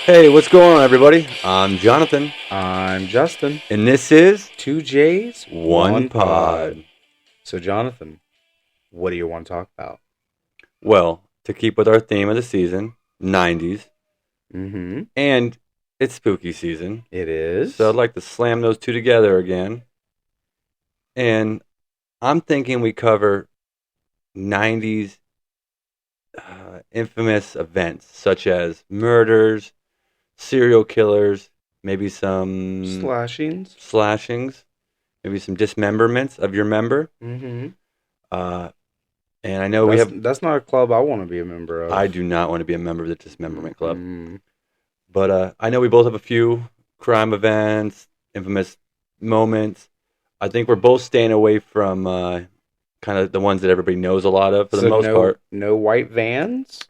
Hey, what's going on, everybody? I'm Jonathan, I'm Justin. and this is Two J's, One one pod. Pod. So, Jonathan, what do you want to talk about? Well, to keep with our theme of the season, 90s, Mm-hmm. and it's spooky season, It so I'd is. like to slam those two together again. And I'm thinking we cover 90s infamous events such as murders, serial killers, maybe some Slashings. slashings, maybe some dismemberments of your member. Mm-hmm. Uh, and I know we have That's not a club I want to be a member I of. do not want to be a member of the Dismemberment Club. Mm-mm. But I know we both have a few crime events, infamous moments. I think we're both staying away from kind of the ones that everybody knows a lot of for the So most part. no white vans.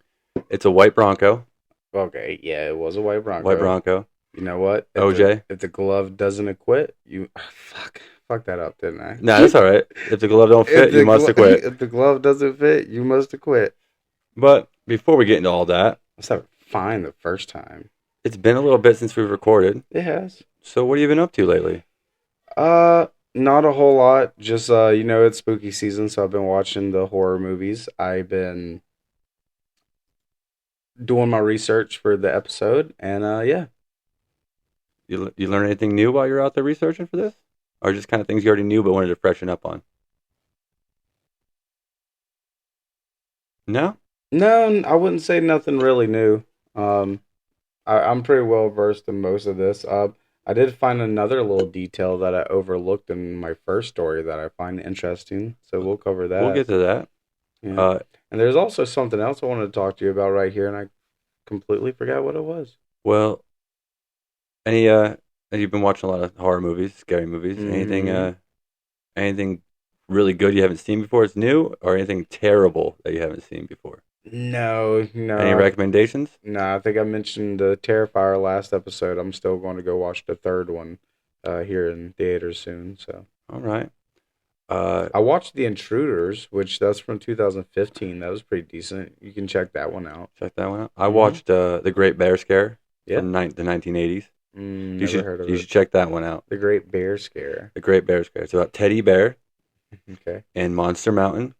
It's a white Bronco, Okay, yeah, it was a white white Bronco. Bronco, You know what? OJ. If the glove doesn't acquit, you fuck that up, didn't I? No, that's all right. If the glove don't fit, you must acquit. If the glove doesn't fit, you must acquit. But before we get into all that, Let's have it fine the first time. it's been a little bit since we've recorded. It has. So what have you been up to lately? Not a whole lot. Just it's spooky season, so I've been watching the horror movies. I've been doing my research for the episode, and yeah. You learn anything new while you're out there researching for this, or just kind of things you already knew but wanted to freshen up on? No. No, I wouldn't say nothing really new. Um, I'm pretty well versed in most of this. I did find another little detail that I overlooked in my first story that I find interesting, so we'll cover We'll that. get to that. Yeah. Uh, And there's also something else I wanted to talk to you about right here, and I completely forgot what it was. well, any you've been watching a lot of horror movies, scary movies. Mm-hmm. Anything really good you haven't seen before? It's new, or anything terrible that you haven't seen before? No, Any no, recommendations? no. I think I mentioned the Terrifier last episode. I'm still going to go watch the third one here in theaters soon. So All right. Uh, I watched The Intruders, which that's from 2015. That was pretty decent. You can check that one out. check that one out. I Mm-hmm. watched The Great Bear Scare Yeah. from the 1980s. Never heard of You it. should check that one out. The Great Bear Scare. The Great Bear Scare. It's about Teddy Bear Okay. and Monster Mountain,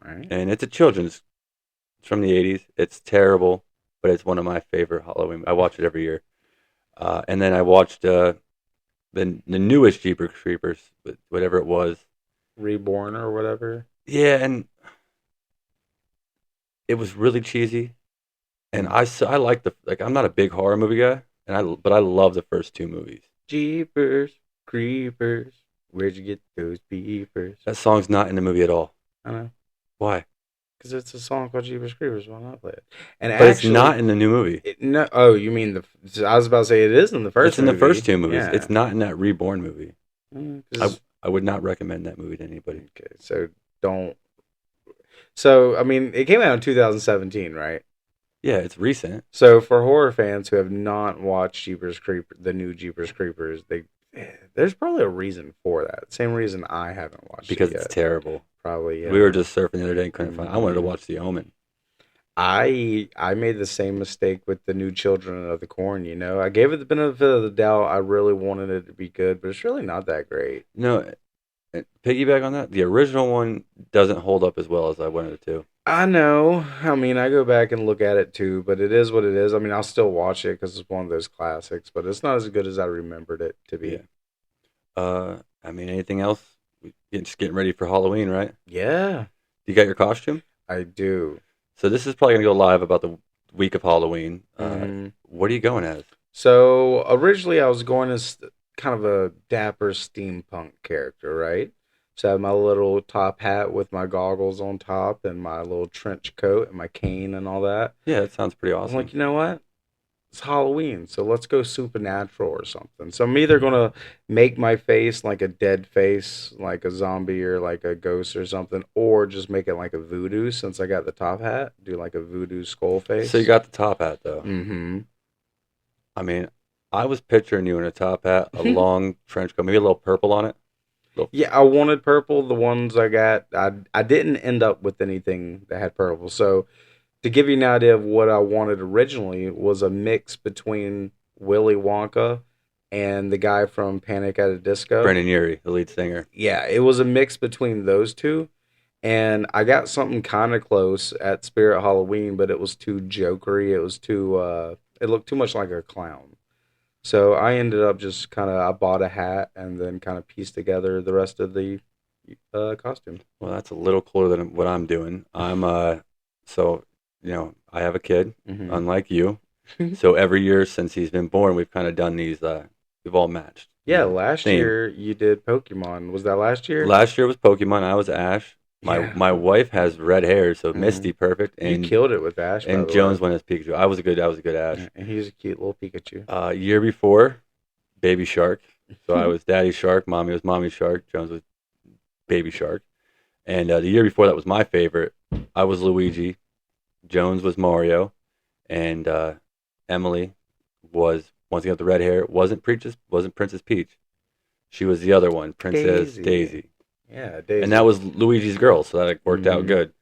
All right. and it's a children's. It's from the 80s. It's terrible, but it's one of my favorite Halloween. I watch it every year. And then I watched the newest Jeepers Creepers, whatever it was. Reborn or whatever. Yeah, and it was really cheesy. And I like I'm not a big horror movie guy, but I love the first two movies. Jeepers, creepers. Where'd you get those beepers? That song's not in the movie at all. I know. Why? Because it's a song called Jeepers Creepers. Why not play it? And But it's not actually, in the new movie. no. Oh, you mean the? I was about to say it is in the It's first in the movie. first two movies. Yeah. It's not in that Reborn movie. Mm, I 'cause- I would not recommend that movie to anybody. okay, so don't. So I mean, it came out in 2017, right? Yeah, it's recent. So for horror fans who have not watched the new Jeepers Creepers, there's probably a reason for that. Same reason I haven't watched Because it it's yet. terrible. Probably, yeah. We were just surfing the other day and couldn't find. I wanted to Mhm. watch The Omen. I made the same mistake with the new Children of the Corn. You know, I gave it the benefit of the doubt. I really wanted it to be good, but it's really not that great. No, piggyback on that. The original one doesn't hold up as well as I wanted it to. I know. I mean, I go back and look at it too, but it is what it is. I mean, I'll still watch it because it's one of those classics, but it's not as good as I remembered it to Yeah. be. I mean, anything else? Just getting ready for Halloween, right? Yeah, You got your costume? I do. So this is probably gonna go live about the week of Halloween. Mhm. What are you going as? So originally, I was going as kind of a dapper steampunk character, right? So I had my little top hat with my goggles on top and my little trench coat and my cane and all that. Yeah, that sounds pretty I'm like, awesome. you know what? It's Halloween, so let's go supernatural or something. So I'm either gonna make my face like a dead face, like a zombie or like a ghost or something, or just make it like a voodoo since I got the top hat. Do like a voodoo skull So you face. got the top hat though. Mm-hmm. I mean, I was picturing you in a top hat, a long trench coat, maybe a little purple on it. Little, Yeah, I wanted purple. The ones I got, I didn't end up with anything that had purple. So To give you an idea of what I wanted originally was a mix between Willy Wonka and the guy from Panic at a Disco. Brendan Urie, the lead singer. Yeah, it was a mix between those two. And I got something kind of close at Spirit Halloween, but it was too jokery. It was too, it looked too much like a clown. So I ended up just kind of, I bought a hat and then kind of pieced together the rest of the costume. Well, that's a little cooler than what I'm doing. So I have a kid, Hmm. unlike you. So every year since he's been born, we've kind of done these. We've all matched, Yeah, last theme. year you did Pokemon. Was that last year? Last year was Pokemon. I was Ash. My Yeah. my wife has red hair, so Hmm. Misty perfect, You and killed it with Ash, by the way. Jones went as Pikachu. I was a good Ash. Yeah, and he's a cute little Pikachu. Year before, Baby Shark. So I was Daddy Shark. Mommy was Mommy Shark. Jones was Baby Shark. And the year before that was my favorite. I was Luigi. Jones was Mario, and Emily was once again with the red hair. Wasn't Princess Peach. She was the other one, Princess Daisy. Yeah, Daisy. And that was Luigi's girl, so that worked out Mhm. good.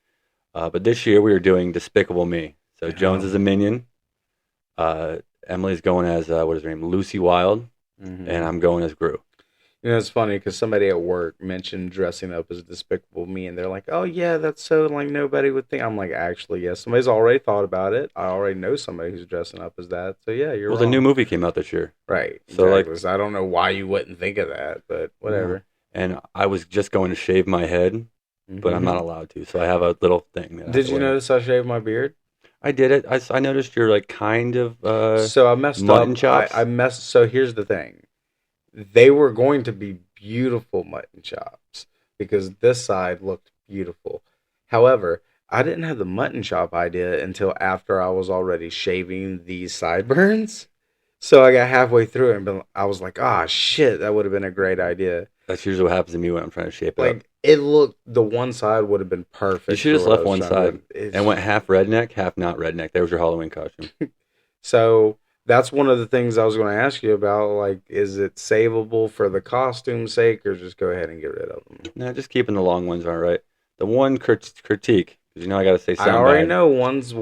But this year we were doing Despicable Me. So Jones is Oh. a minion. Emily's going as what is her name, Lucy Wilde, Mhm. and I'm going as Gru. You know, it's funny because somebody at work mentioned dressing up as Despicable Me, and they're like, "Oh yeah, that's so like nobody would think." I'm like, "Actually, yes, somebody's already thought about it. I already know somebody who's dressing up as that. So yeah, you're Well, the new wrong." movie came out this year, Right? so Exactly. So I don't know why you wouldn't think of that, but no. whatever. And I was just going to shave my head, but I'm not Hmm. allowed to. So I have a little thing that I have Did to you wear. notice I shaved my beard? I did it. I noticed you're like kind of So I messed mutton up. I chops. messed. So here's the thing. They were going to be beautiful mutton chops because this side looked beautiful. However, I didn't have the mutton chop idea until after I was already shaving these sideburns. So I got halfway through it and I was like, ah, shit, that would have been a great idea. That's usually what happens to me when I'm trying to shape it up. Like, it looked, the one side would have been You perfect should for have just what I left was one trying to side do. It's, and went half redneck, half not redneck. There was your Halloween costume. So that's one of the things I was going to ask you about. Like, is it savable for the costume's sake, or just go ahead and get rid of them? No, just keeping the long ones, all right. The one critique, because I got to say I sound already bad, know one's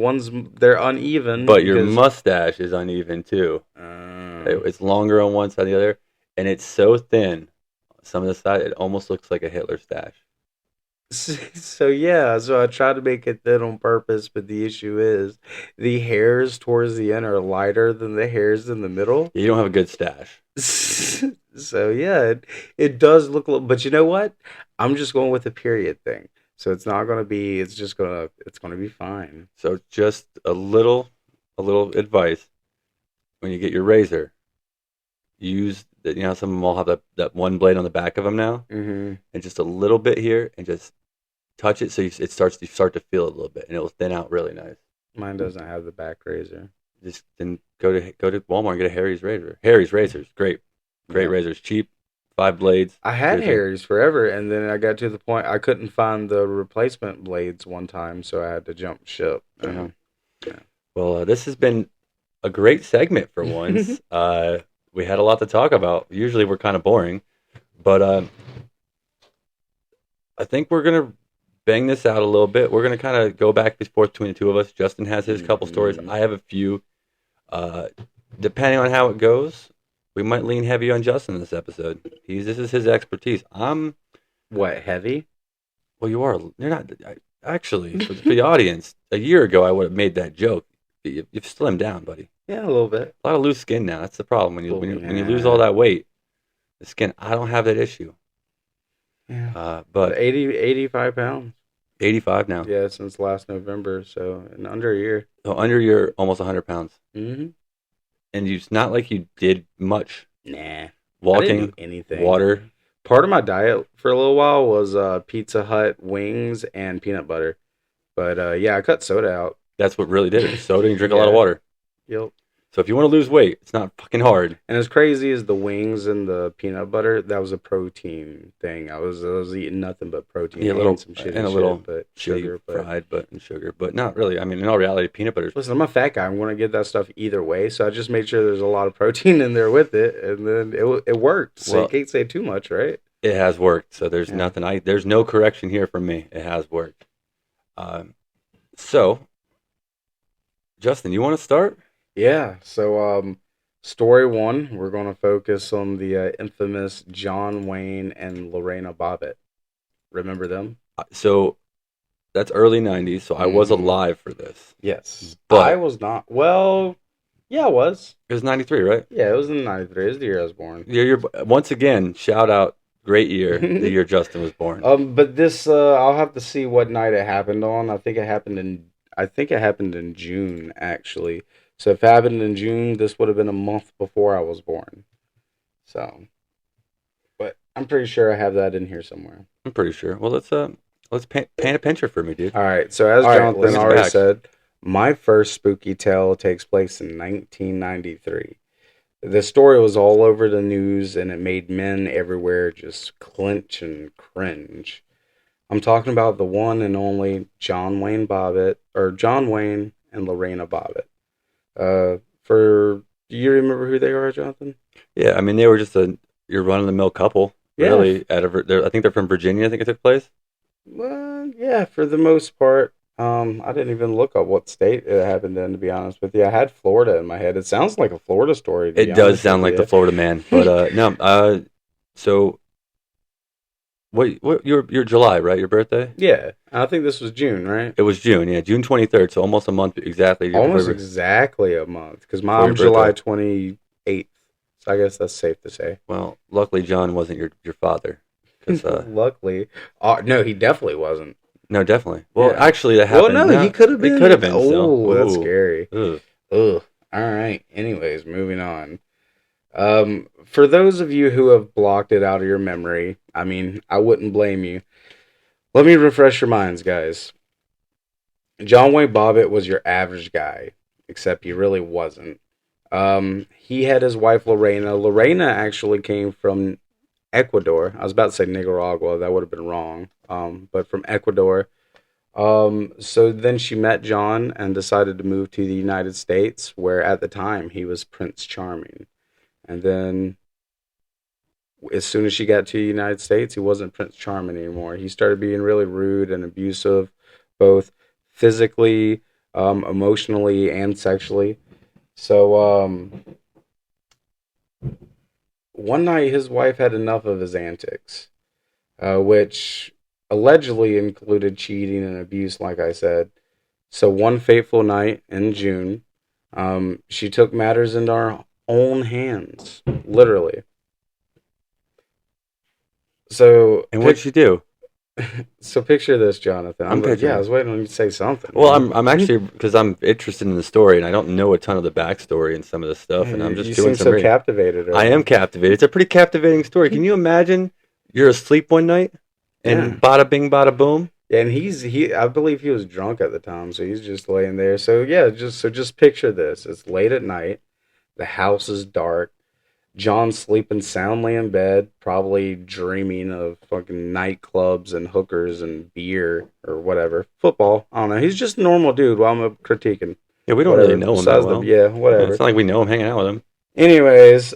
they're uneven but your because mustache is uneven too. uh, It's longer on one side than the other, and it's so thin. Some of the side, it almost looks like a Hitler stash. so yeah, so I tried to make it thin on purpose, but the issue is the hairs towards the end are lighter than the hairs in the middle. You don't have a good stash. So yeah, it does look a little, but you know what? I'm just going with the period thing. So it's not gonna be. It's gonna be fine. So just a little advice: when you get your razor, use some of them all have that one blade on the back of them now, Hmm. and just a little bit here, and just touch it so you start to feel it a little bit, and it will thin out really nice. Mine doesn't have the back razor. Just then go to Walmart and get a Harry's razor. Harry's razors, great Yeah. razors, cheap, 5 blades. I had Seriously. Harry's forever, and then I got to the point I couldn't find the replacement blades one time, so I had to jump ship. Uh-huh. Yeah. Well, this has been a great segment for once. We had a lot to talk about. Usually we're kind of boring, but I think we're gonna bang this out a little bit. We're gonna kind of go back and forth between the two of us. Justin has his couple stories. Mhm. I have a few. Uh, Depending on how it goes, we might lean heavy on Justin this episode. This is his expertise. What, heavy? Well, you are. You're not. Actually, for the audience, a year ago I would have made that joke. You've slimmed down, buddy. Yeah, a little bit. A lot of loose skin now. That's the problem when you lose Yeah. all that weight. The skin. I don't have that issue. Yeah. But 85 pounds. 85 now. Yeah, since last November, so in under a year. So under your almost 100 pounds, Mm-hmm. and it's not like you did much Nah. I didn't walking, do anything. water. Part of my diet for a little while was Pizza Hut wings and peanut butter. But yeah, I cut soda out. That's what really did it. Soda and you drink a lot of Yeah. water. Yep. So if you want to lose weight, it's not fucking hard. And as crazy as the wings and the peanut butter, that was a protein thing. I was eating nothing but protein. Yeah, a and little some shitty and a little shit, but sugar, sugar. But fried, but and sugar, but not really. I mean, in all reality, peanut butter. listen, I'm a fat guy. I'm going to get that stuff either way. So I just made sure there's a lot of protein in there with it, and then it worked. So Well, you can't say too much, right? It has worked. So there's Yeah. there's no correction here from me. It has worked. So Justin, you want to start? Yeah. Story one, we're going to focus on the infamous John Wayne and Lorena Bobbitt. Remember them? So that's early '90s, so I was Mm-hmm. alive for this, Yes. I but was not. Well, yeah, I was. it was '93, right? Yeah, it was in '93. It was the year I was born. You're once again shout out, great year, the year Justin was born. But this, I'll have to see what night it happened on. I think it happened in June actually. So if it happened in June, this would have been a month before I was born. So, but I'm pretty sure I have that in here somewhere. I'm pretty sure. Well, let's paint a picture for me, dude. All right. So as All right, Jonathan bring us already back. said, my first spooky tale takes place in 1993. The story was all over the news and it made men everywhere just clench and cringe. I'm talking about the one and only John Wayne Bobbitt, or John Wayne and Lorena Bobbitt. Do you remember who they are, Jonathan? Yeah, I mean they were just a your run of the mill couple, Yeah, really. I think they're from Virginia. I think it took place. well, yeah, for the most part. I didn't even look up what state it happened in, to be honest with you. I had Florida in my head. It sounds like a Florida story, to be It does honest sound with like the you. Florida man, but no. So what? You're July, right? Your birthday? Yeah, I think this was June, right? It was June, yeah, June 23rd. So almost a month exactly Almost exactly a month, because before I'm your birthday. July 28th. So I guess that's safe to say. Well, luckily John wasn't your father, because Luckily, no, he definitely wasn't. no, definitely. Well, Yeah. actually, that Well, happened. no, he No, could have it could have been. been still. Oh, that's Ooh, scary. ugh. Ugh. All right. Anyways, moving on. For those of you who have blocked it out of your memory, I mean, I wouldn't blame you. Let me refresh your minds, guys. John Wayne Bobbitt was your average guy, except he really wasn't. He had his wife Lorena. Lorena actually came from Ecuador. I was about to say Nicaragua. That would have been wrong. But from Ecuador. So then she met John and decided to move to the United States, where at the time he was Prince Charming. And then as soon as she got to the United States, he wasn't Prince Charming anymore. He started being really rude and abusive, both physically, emotionally, and sexually. So one night his wife had enough of his antics, which allegedly included cheating and abuse, like I said. So one fateful night in June, she took matters into her own hands, literally. So And what'd she do? picture this, Jonathan. I'm Yeah, I picturing. was waiting on you to say something, Well, man. I'm actually because I'm interested in the story and I don't know a ton of the backstory and some of the stuff, Yeah, and I'm you just doing seem some so reading. captivated I right am now. captivated. It's a pretty captivating story. Can you imagine you're asleep one night Yeah. and bada bing, bada boom? Yeah, and I believe he was drunk at the time, so he's just laying there. So yeah, just picture this. It's late at night. The house is dark. John's sleeping soundly in bed, probably dreaming of fucking nightclubs and hookers and beer or whatever. Football. I don't know. He's just a normal dude while I'm critiquing. Yeah, we don't really Whatever. know him that Besides the well. yeah, Yeah, it's whatever. not like we know him hanging out with him. Anyways,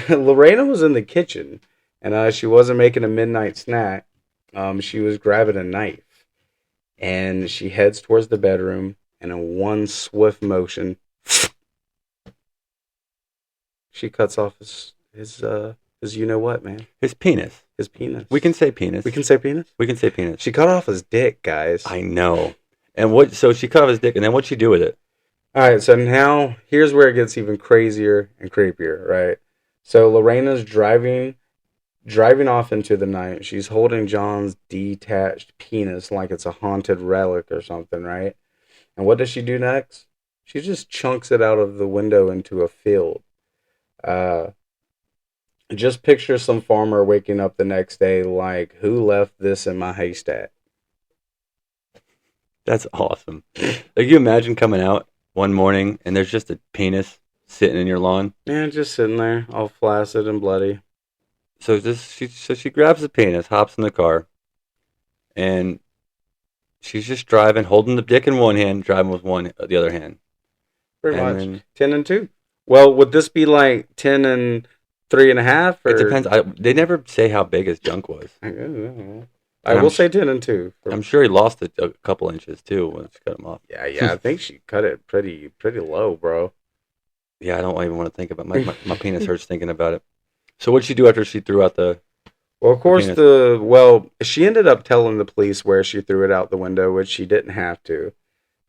Lorena was in the kitchen and she wasn't making a midnight snack. She was grabbing a knife and she heads towards the bedroom and in one swift motion she cuts off his you know what, man. His penis. His penis. We can say penis. We can say penis? We can say penis. She cut off his dick, guys. I know. And what? So she cut off his dick, and then what'd she do with it? Alright, so now here's where it gets even crazier and creepier, right? So Lorena's driving off into the night. She's holding John's detached penis like it's a haunted relic or something, right? And what does she do next? She just chunks it out of the window into a field. Uh, just picture some farmer waking up the next day like, who left this in my haystack? That's awesome. Like you imagine coming out one morning and there's just a penis sitting in your lawn. Yeah, just sitting there, all flaccid and bloody. So she grabs the penis, hops in the car, and she's just driving, holding the dick in one hand, driving with the other hand. Pretty And much. then 10 and 2. Well, would this be like 10 and 3.5? it Or depends. They never say how big his junk was. I don't know. I And will say 10 and 2. I'm sure he lost a couple inches too when she cut him off. Yeah. I think she cut it pretty low, bro. Yeah, I don't even want to think about my penis hurts thinking about it. So what'd she do after she threw out Well, of the course, penis? she ended up telling the police where she threw it out the window, which she didn't have to.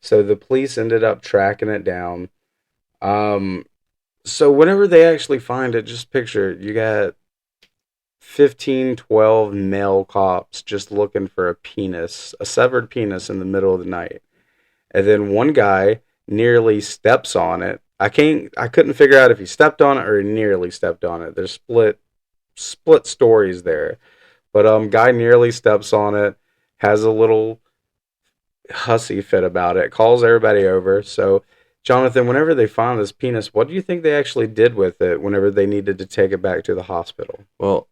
So the police ended up tracking it down. Um, so whenever they actually find it, just picture you got 15, 12 male cops just looking for a penis, a severed penis in the middle of the night. And then one guy nearly steps on it. I couldn't figure out if he stepped on it or nearly stepped on it. There's split stories there. But guy nearly steps on it, has a little hussy fit about it, calls everybody over. So, Jonathan, whenever they found this penis, what do you think they actually did with it whenever they needed to take it back to the hospital? Well,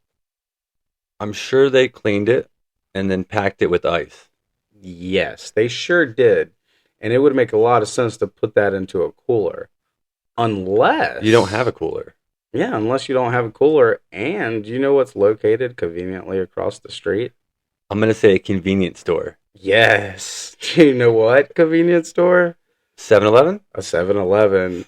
I'm sure they cleaned it and then packed it with ice. Yes, they sure did. And it would make a lot of sense to put that into a cooler. You don't have Unless, a cooler. yeah, unless you don't have a cooler. And you know what's located conveniently across the street? I'm gonna say a convenience store. Yes. You know what convenience store? 7-Eleven? A 7-Eleven.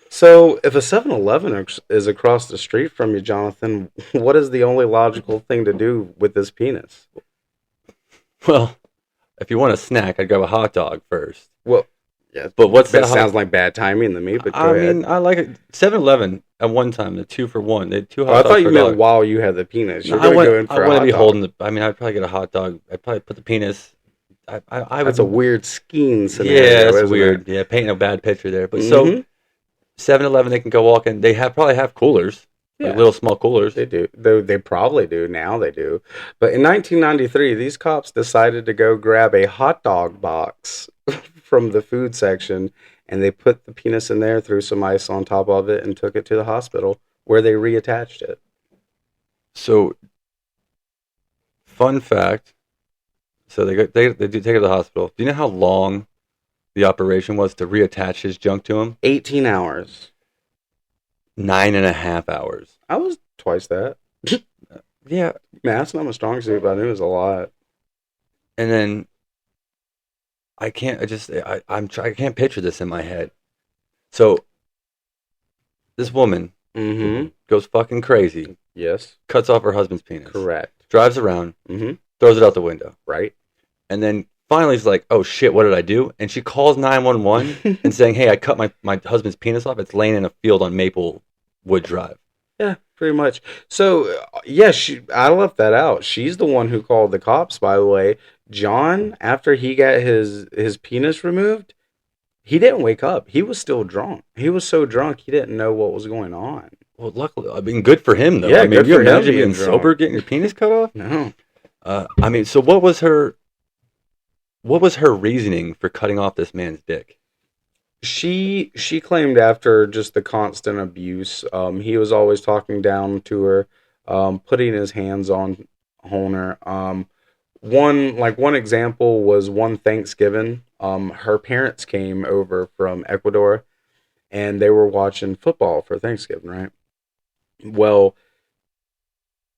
So, if a 7-Eleven is across the street from you, Jonathan, what is the only logical thing to do with this penis? Well, if you want a snack, I'd grab a hot dog first. Well, yeah, But what's that that hot? sounds like bad timing to me, but I go ahead. mean, I like it. 7-Eleven at one time, the 2 for 1. They had two Oh, I hot thought dogs you for a meant dollar. while you had the penis. No, You're going to go in I for a wouldn't hot be dog. holding the. I mean, I'd probably get a hot dog. I'd probably put the penis. I That's a would. weird skiing Yeah, scenario, that's isn't weird. it? Yeah, painting a bad picture there. But so Mm-hmm. 7-Eleven, they can go walk in. They probably have coolers, like Yeah, little small coolers. they do. They probably do. Now they do. But in 1993, these cops decided to go grab a hot dog box from the food section, and they put the penis in there, threw some ice on top of it, and took it to the hospital where they reattached it. So, fun fact. So they do take it to the hospital. Do you know how long the operation was to reattach his junk to him? 18 hours. 9.5 hours. I was twice that. Yeah, Math's not my strong suit, but I knew it was a lot. and then I can't. I can't picture this in my head. So this woman Mm-hmm. goes fucking crazy, Yes. cuts off her husband's penis, Correct. drives around, Mm-hmm. throws it out the window, Right. and then finally is like, "Oh shit, what did I do?" And she calls 911 and saying, "Hey, I cut my husband's penis off. It's laying in a field on Maplewood Drive." Yeah, pretty much. So, yeah, I left that out. She's the one who called the cops, by the way. John, after he got his penis removed, he didn't wake up. He was still drunk. He was so drunk he didn't know what was going on. Well, luckily, I mean, good for him though. Yeah, I mean, good you for him imagine being being drunk. sober, getting your penis cut off. No. I mean, so what was her? What was her reasoning for cutting off this man's dick? She claimed after just the constant abuse, he was always talking down to her, putting his hands on her. One example was one Thanksgiving. Her parents came over from Ecuador, and they were watching football for Thanksgiving, right? Well,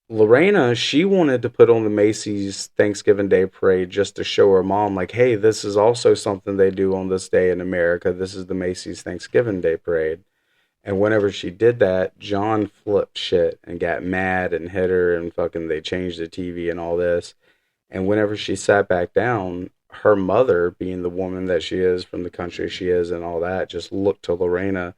Lorena, she wanted to put on the Macy's Thanksgiving Day parade just to show her mom, like, hey, this is also something they do on this day in America. This is the Macy's Thanksgiving Day parade. And whenever she did that, John flipped shit and got mad and hit her and fucking they changed the TV and all this. And whenever she sat back down, her mother, being the woman that she is from the country she is and all that, just looked to Lorena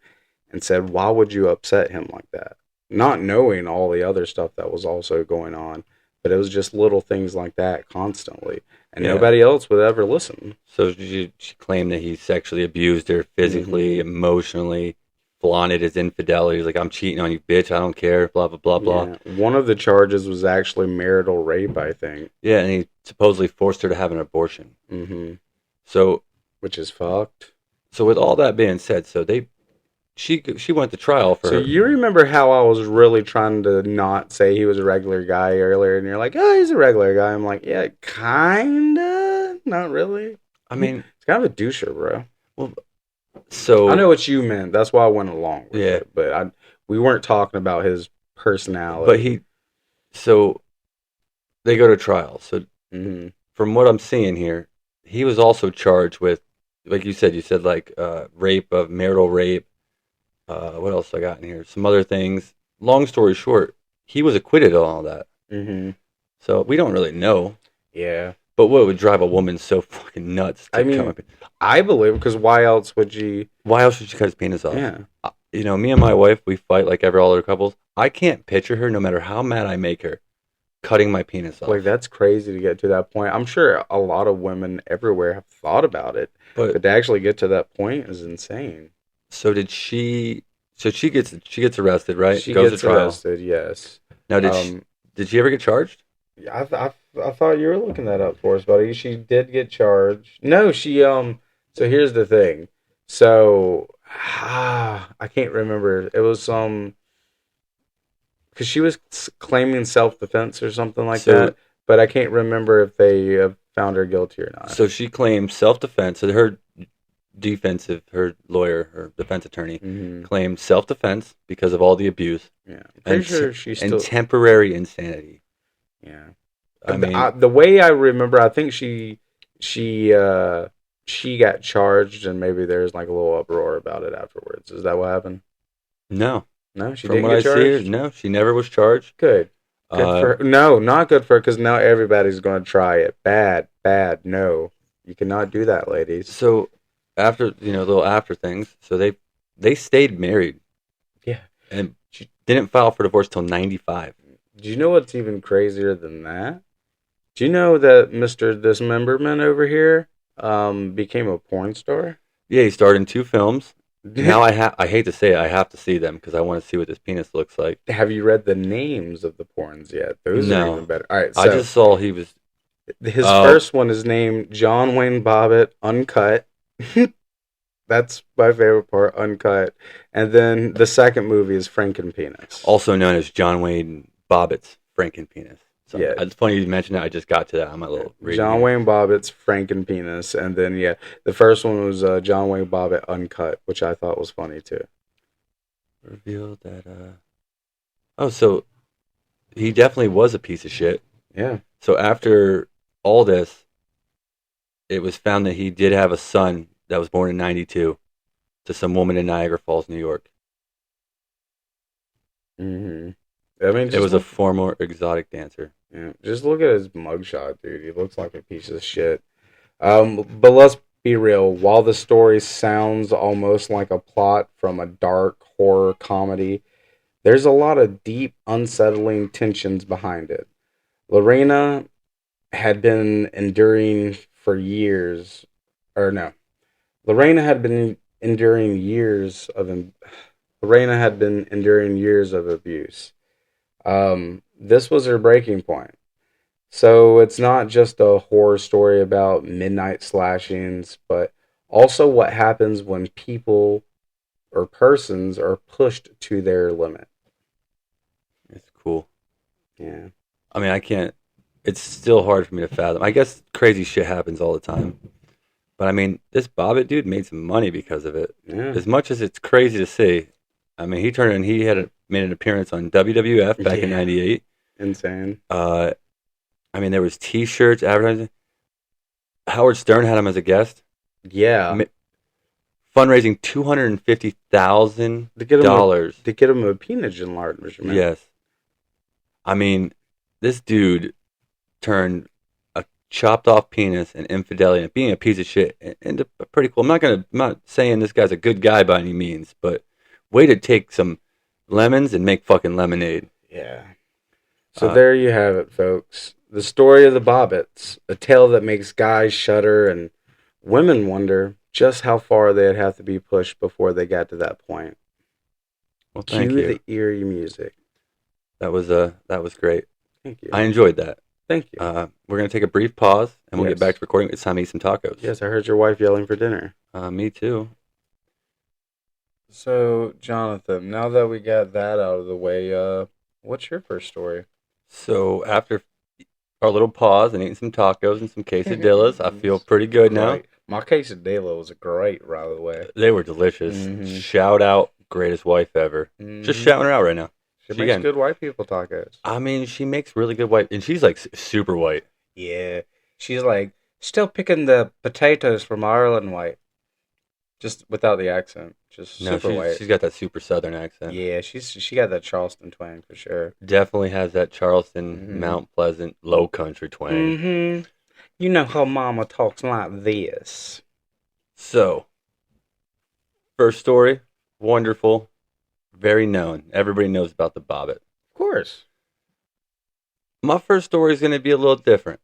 and said, why would you upset him like that? Not knowing all the other stuff that was also going on. But it was just little things like that constantly. And Yeah. nobody else would ever listen. So she claimed that he sexually abused her physically, emotionally, flaunted his infidelity. He's like, "I'm cheating on you, bitch. I don't care." Blah blah blah blah. Yeah. One of the charges was actually marital rape, I think. Yeah, and he supposedly forced her to have an abortion. Mm-hmm. So Which is fucked. with all that being said, she went to trial for So her. you remember how I was really trying to not say he was a regular guy earlier, and you're like, "Oh, he's a regular guy." I'm like, "Yeah, kinda, not really." I mean, It's kind of a doucher, bro. so I know what you meant. That's why I went along with Yeah. it. But we weren't talking about his personality. but so they go to trial. So Mm-hmm. From what I'm seeing here, he was also charged with, like you said like rape of marital rape. What else I got in here? Some other things. Long story short, he was acquitted of all that. Mm-hmm. So we don't really know. Yeah. But what would drive a woman so fucking nuts I to cut my mean, penis? I believe because why else would you? Why else should she cut his penis off? Yeah. You know, me and my wife, we fight like every all other couples. I can't picture her, no matter how mad I make her, cutting my penis Like off. that's crazy to get to that point. I'm sure a lot of women everywhere have thought about it, But but to actually get to that point is insane. so did she? So she gets arrested, right? She Goes to gets trial. arrested, yes. Now, Um, did she ever get charged? I thought you were looking that up for us, buddy. She did get charged. No, she. So here's the thing. So I can't remember. It was because she was claiming self defense or something like So that. But I can't remember if they found her guilty or not. so she claimed self defense. So her lawyer, her defense attorney, Hmm. claimed self defense because of all the abuse Yeah, I'm pretty and sure she's and still. temporary insanity. Yeah. I mean, The way I remember, I think she she got charged, and maybe there's like a little uproar about it afterwards. Is that what happened? no. No, she From didn't what get I see here, charged. no, she never was charged. Good, good Uh, for her. No, not good for her because now everybody's going to try it. Bad, bad. No, you cannot do that, ladies. so after little after things, so they stayed married Yeah. and she didn't file for divorce till 95. Do you know what's even crazier than that? Do you know that Mister Dismemberment over here became a porn star? Yeah, he starred in 2 films. Now I hate to say it, I have to see them because I want to see what this penis looks like. Have you read the names of the porns yet? Those are even No, better. All right, I so just saw he was. his Oh, first one is named John Wayne Bobbitt Uncut. That's my favorite part, Uncut. And then the second movie is Frankenpenis. also known as John Wayne Bobbitt's Frankenpenis. So Yeah, it's funny you mentioned that. I just got to that on my little reading John here. Wayne Bobbitt's Frankenpenis, and then yeah, the first one was John Wayne Bobbitt Uncut, which I thought was funny too. Revealed that. Oh, so he definitely was a piece of shit. Yeah, So after all this, it was found that he did have a son that was born in '92 to some woman in Niagara Falls, New York. hmm I mean, It was a former exotic dancer. just look at his mugshot, dude. He looks like a piece of shit. But let's be real. While the story sounds almost like a plot from a dark horror comedy, there's a lot of deep, unsettling tensions behind it. Lorena had been enduring for years, or no, Lorena had been enduring years of Lorena had been enduring years of abuse. This was her breaking point. So it's not just a horror story about midnight slashings, but also what happens when people or persons are pushed to their limit. It's cool. Yeah. I mean, I can't. It's still hard for me to fathom. I guess crazy shit happens all the time. But I mean, this Bobbitt dude made some money because of it. Yeah. As much as it's crazy to see, I mean, made an appearance on WWF back in Yeah. '98. Insane. I mean, there was T-shirts, advertising. Howard Stern had him as a guest, Yeah. fundraising $250,000. To get him a penis enlargement. Yes, I mean, this dude turned a chopped off penis and infidelity and being a piece of shit into pretty cool. I'm not saying this guy's a good guy by any means, but way to take some lemons and make fucking lemonade. Yeah. So Uh, there you have it, folks. The story of the Bobbits, a tale that makes guys shudder and women wonder just how far they'd have to be pushed before they got to that point. well, thank Cue you. the eerie music. That was great. Thank you. I enjoyed that. Thank you. We're gonna take a brief pause and we'll Yes. get back to recording. It's time to eat some tacos. Yes, I heard your wife yelling for dinner. Me too. So, Jonathan, now that we got that out of the way, what's your first story? So after our little pause and eating some tacos and some quesadillas, I feel pretty good now. Great. My quesadilla was great, by the way. They were delicious. Mhm. Shout out, greatest wife ever. Just Mhm. shouting her out right now. She She makes again. good white people tacos. I mean, she makes really good white, and she's like super white. Yeah. She's like still picking the potatoes from Ireland white, just without the accent, just No, super she's white. she's got that super southern accent. Yeah, she got that Charleston twang for sure. Definitely has that Charleston, Mhm. Mount Pleasant, Low Country twang. Mhm. You know her mama talks like this. So, first story, wonderful, very known. Everybody knows about the Bobbit. Of course. My first story is going to be a little different.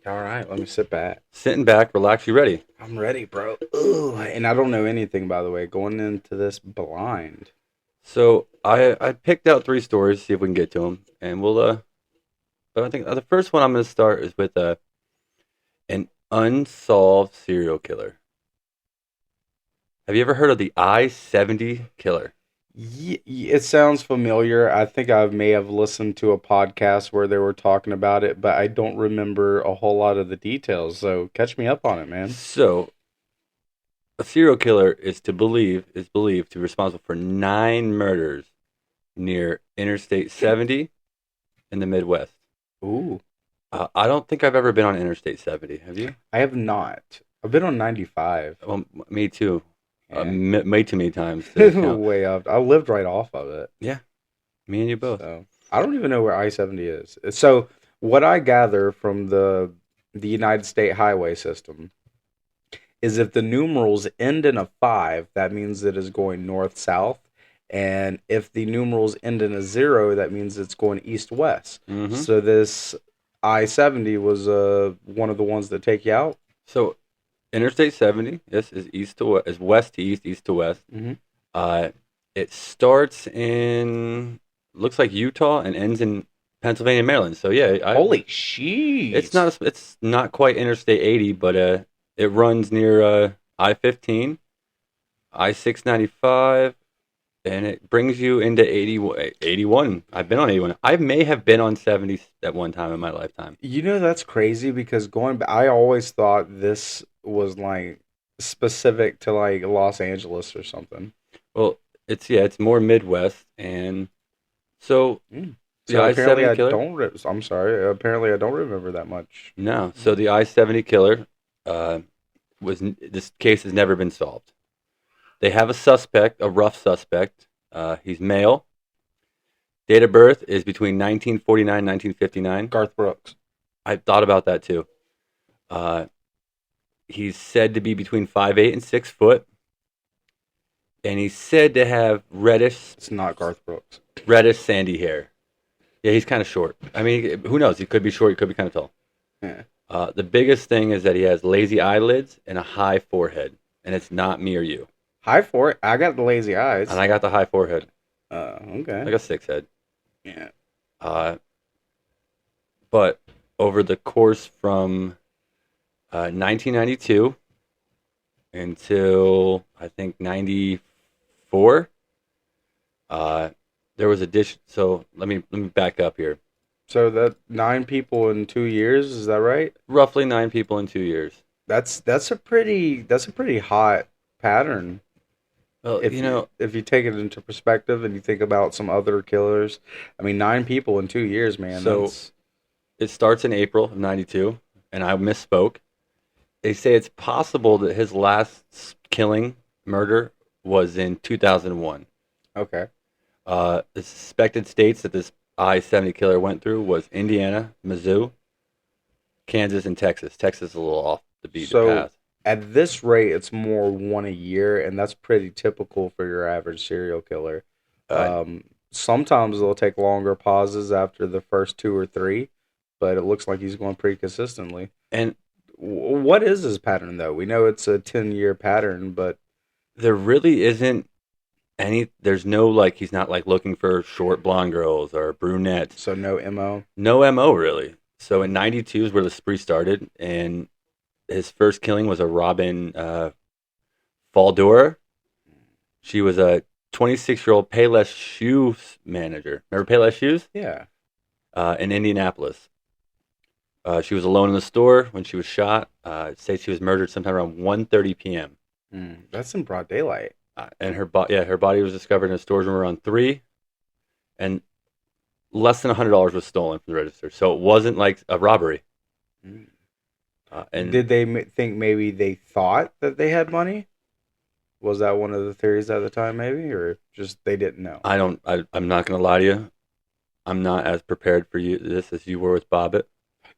All right, let me sit back. Sitting back, relax, you ready? I'm ready, bro. Ooh, and I don't know anything, by the way, going into this blind. So I picked out three stories, see if we can get to them, and we'll But I think the first one I'm going to start is with an unsolved serial killer. Have you ever heard of the I-70 killer? It sounds familiar. I think I may have listened to a podcast where they were talking about it, but I don't remember a whole lot of the details. So catch me up on it, man. So a serial killer is believed to be responsible for 9 murders near Interstate 70 in the Midwest. Ooh, I don't think I've ever been on Interstate 70. Have you? I have not. I've been on 95. Well, me too. Yeah. Way too many times to count. Way up. I lived right off of it. Yeah, me and you both. So I don't even know where I-70 is. So what I gather from the United States highway system is if the numerals end in a 5, that means it is going north south. And if the numerals end in a 0, that means it's going east west. Hmm. So this I-70 was one of the ones that take you out. So Interstate 70, this is is west to east, east to west. Mm-hmm. Uh, it starts in looks like Utah and ends in Pennsylvania, Maryland. So yeah, Holy shit! it's not quite Interstate 80, but it runs near I-15, I-695, and it brings you into 81. I've been on 81. I may have been on 70 at one time in my lifetime. You know that's crazy because going back, I always thought this was like specific to like Los Angeles or something. Well, it's more Midwest, and so Mm. the So apparently I-70 I killer. don't. I'm sorry. Apparently I don't remember that much. No, so the I-70 killer uh, this case has never been solved. They have a suspect, a rough suspect. He's male. Date of birth is between 1949 and 1959. Garth Brooks. I thought about that too. Uh, he's said to be between 5'8" and 6 foot, and he's said to have It's not Garth Brooks. reddish sandy hair. Yeah, he's kind of short. I mean, who knows? He could be short. He could be kind of tall. Yeah. The biggest thing is that he has lazy eyelids and a high forehead, and it's not me or you. High for it. I got the lazy eyes. And I got the high forehead, Okay. like a 6 head. Yeah. Uh, but over the course from 1992 until I think 94, there was addition. So let me back up here. So that 9 people in 2 years, is that right? Roughly 9 people in 2 years. That's a pretty hot pattern. Well, If you take it into perspective and you think about some other killers, I mean 9 people in 2 years, man. So That's it starts in April of '92, and I misspoke. They say it's possible that his last murder, was in 2001. okay. The suspected states that this I-70 killer went through was Indiana, Missouri, Kansas, and Texas. Texas is a little off the beaten So path. at this rate, it's more one a year, and that's pretty typical for your average serial killer. Uh, Sometimes they'll take longer pauses after the first two or three, but it looks like he's going pretty consistently. and What is his pattern, though? We know it's a 10-year pattern, but there really isn't there's no, like, he's not like looking for short blonde girls or brunettes. so no MO. No MO really. So in '92 is where the spree started, and his first killing was a Robin Faldor. She was a 26-year-old Payless Shoes manager. Remember Payless Shoes? Yeah. In Indianapolis. She was alone in the store when she was shot. Say she was murdered sometime around 1:30 p.m. That's in broad daylight. And her body was discovered in a storage room around 3, and less than $100 was stolen from the register. So it wasn't like a robbery. Mm. And Did they think maybe they thought that they had money? Was that one of the theories at the time, maybe, or just they didn't know? I don't. I'm not gonna lie to you. I'm not as prepared for you this as you were with Bobbit.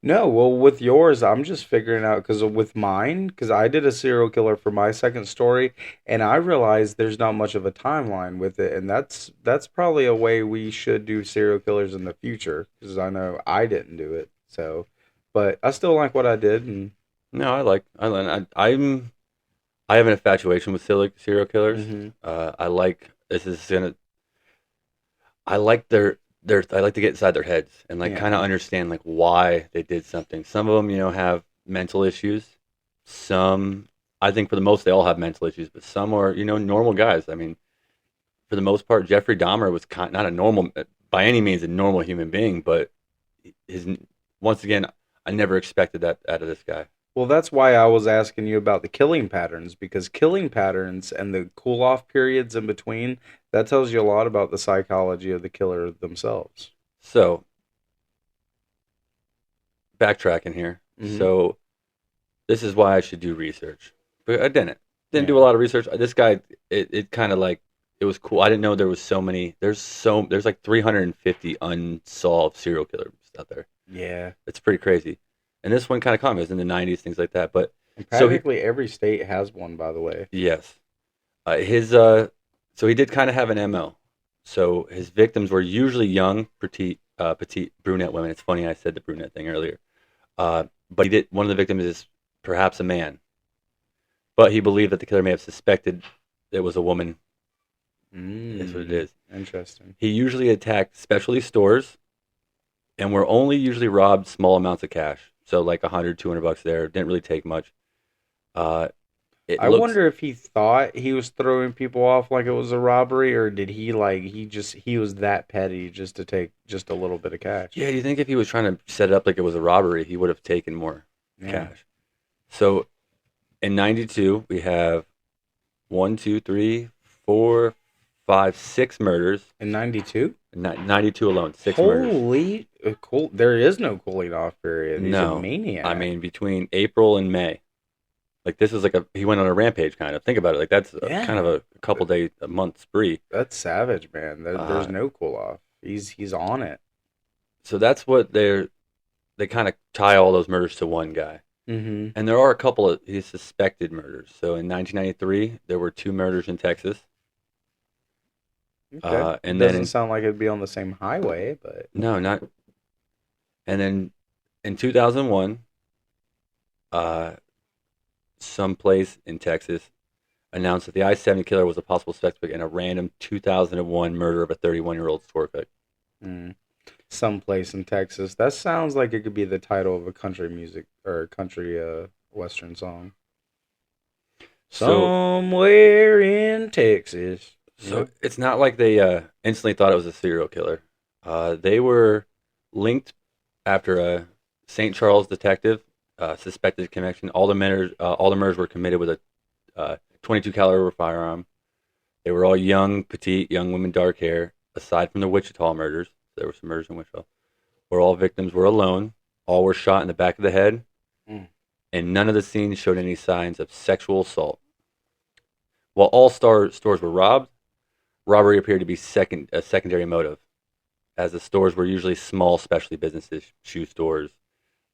No, well, with yours, I'm just figuring out because with mine, because I did a serial killer for my second story, and I realized there's not much of a timeline with it, and that's probably a way we should do serial killers in the future, because I know I didn't do it, so, but I still like what I did, and No, I have an infatuation with serial killers. hmm I like this is gonna. I like their. I like to get inside their heads and like kind of yeah, understand like why they did something. Some of them, have mental issues. Some, I think, for the most, they all have mental issues, but some are, normal guys. I mean, for the most part, Jeffrey Dahmer was not a normal, by any means, a normal human being, but his once again, I never expected that out of this guy. well, that's why I was asking you about the killing patterns because killing patterns and the cool off periods in between, that tells you a lot about the psychology of the killer themselves. So backtracking here. Hmm So this is why I should do research, but I didn't do a Yeah. lot of research. This guy, it kind of like it was cool. I didn't know there was so many. There's like 350 unsolved serial killers out there. Yeah. It's pretty crazy. And this one kind of common. It was in the 90s, things like that. But And so he, practically every state has one, by the way. yes, his so he did kind of have an MO. So his victims were usually young, petite brunette women. It's funny I said the brunette thing earlier. But he did. One of the victims is perhaps a man, but he believed that the killer may have suspected it was a woman. That's what it Mm, is. interesting. He usually attacked specialty stores and were only usually robbed small amounts of cash. So like 100, $200 there. Didn't really take much. Uh, it I looks, wonder if he thought he was throwing people off like it was a robbery, or did he like he was that petty just to take just a little bit of cash? yeah, you think if he was trying to set it up like it was a robbery, he would have taken more Yeah. cash. So in 92, we have one, two, three, four, five, six murders. In '92. 92 alone, six murders. Holy, cool! There is no cooling off period. He's a No, I maniac. mean between April and May. Like this is like he went on a rampage kind of. Think about it. Like that's kind of Yeah, a couple day, a month spree. that's savage, man. There's Uh, no cool off. He's on it. so that's what they kind of tie all those murders to one guy. Mm-hmm. And there are a couple of his suspected murders. So in 1993, there were two murders in Texas. Okay. And then Doesn't sound like it'd be on the same highway, but no, not. And then in 2001, uh, someplace in Texas announced that the I-70 killer was a possible suspect in a random 2001 murder of a 31-year-old store cook. mm, someplace in Texas. That sounds like it could be the title of a country music or country western song. So, Somewhere in Texas. so Yep. it's not like they instantly thought it was a serial killer. They were linked after a St. Charles detective suspected connection. All the murders were committed with a 22 caliber firearm. They were all young, petite, young women, dark hair. Aside from the Wichita murders, there were some murders in Wichita, where all victims were alone. All were shot in the back of the head, Mm. and none of the scenes showed any signs of sexual assault. While all stores were robbed, robbery appeared to be a secondary motive, as the stores were usually small specialty businesses, shoe stores,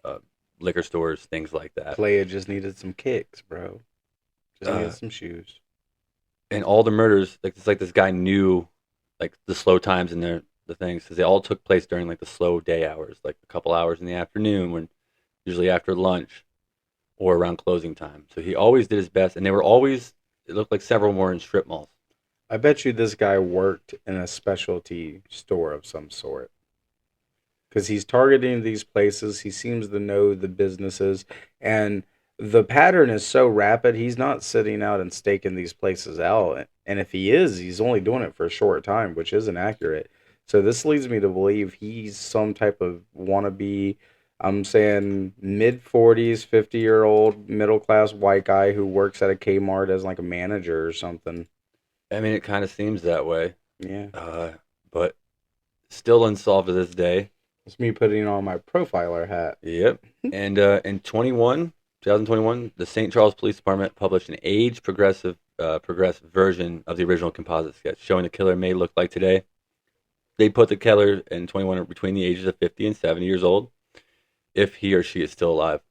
uh, liquor stores, things like that. Playa just needed some kicks, bro. Just needed Uh, some shoes. and all the murders, like it's like this guy knew, like the slow times and the things, because they all took place during like the slow day hours, like a couple hours in the afternoon, when usually after lunch or around closing time. So he always did his best, and they were always. It looked like several more in strip malls. I bet you this guy worked in a specialty store of some sort. Because he's targeting these places. He seems to know the businesses. And the pattern is so rapid, he's not sitting out and staking these places out. And if he is, he's only doing it for a short time, which isn't accurate. So this leads me to believe he's some type of wannabe. I'm saying mid 40s, 50-year-old middle class white guy who works at a Kmart as like a manager or something. I mean, it kind of seems that way, Yeah. but still unsolved to this day. It's me putting on my profiler hat. Yep. And in 2021, the St. Charles Police Department published an age progressive version of the original composite sketch, showing the killer may look like today. They put the killer in 21 between the ages of 50 and 70 years old, if he or she is still alive.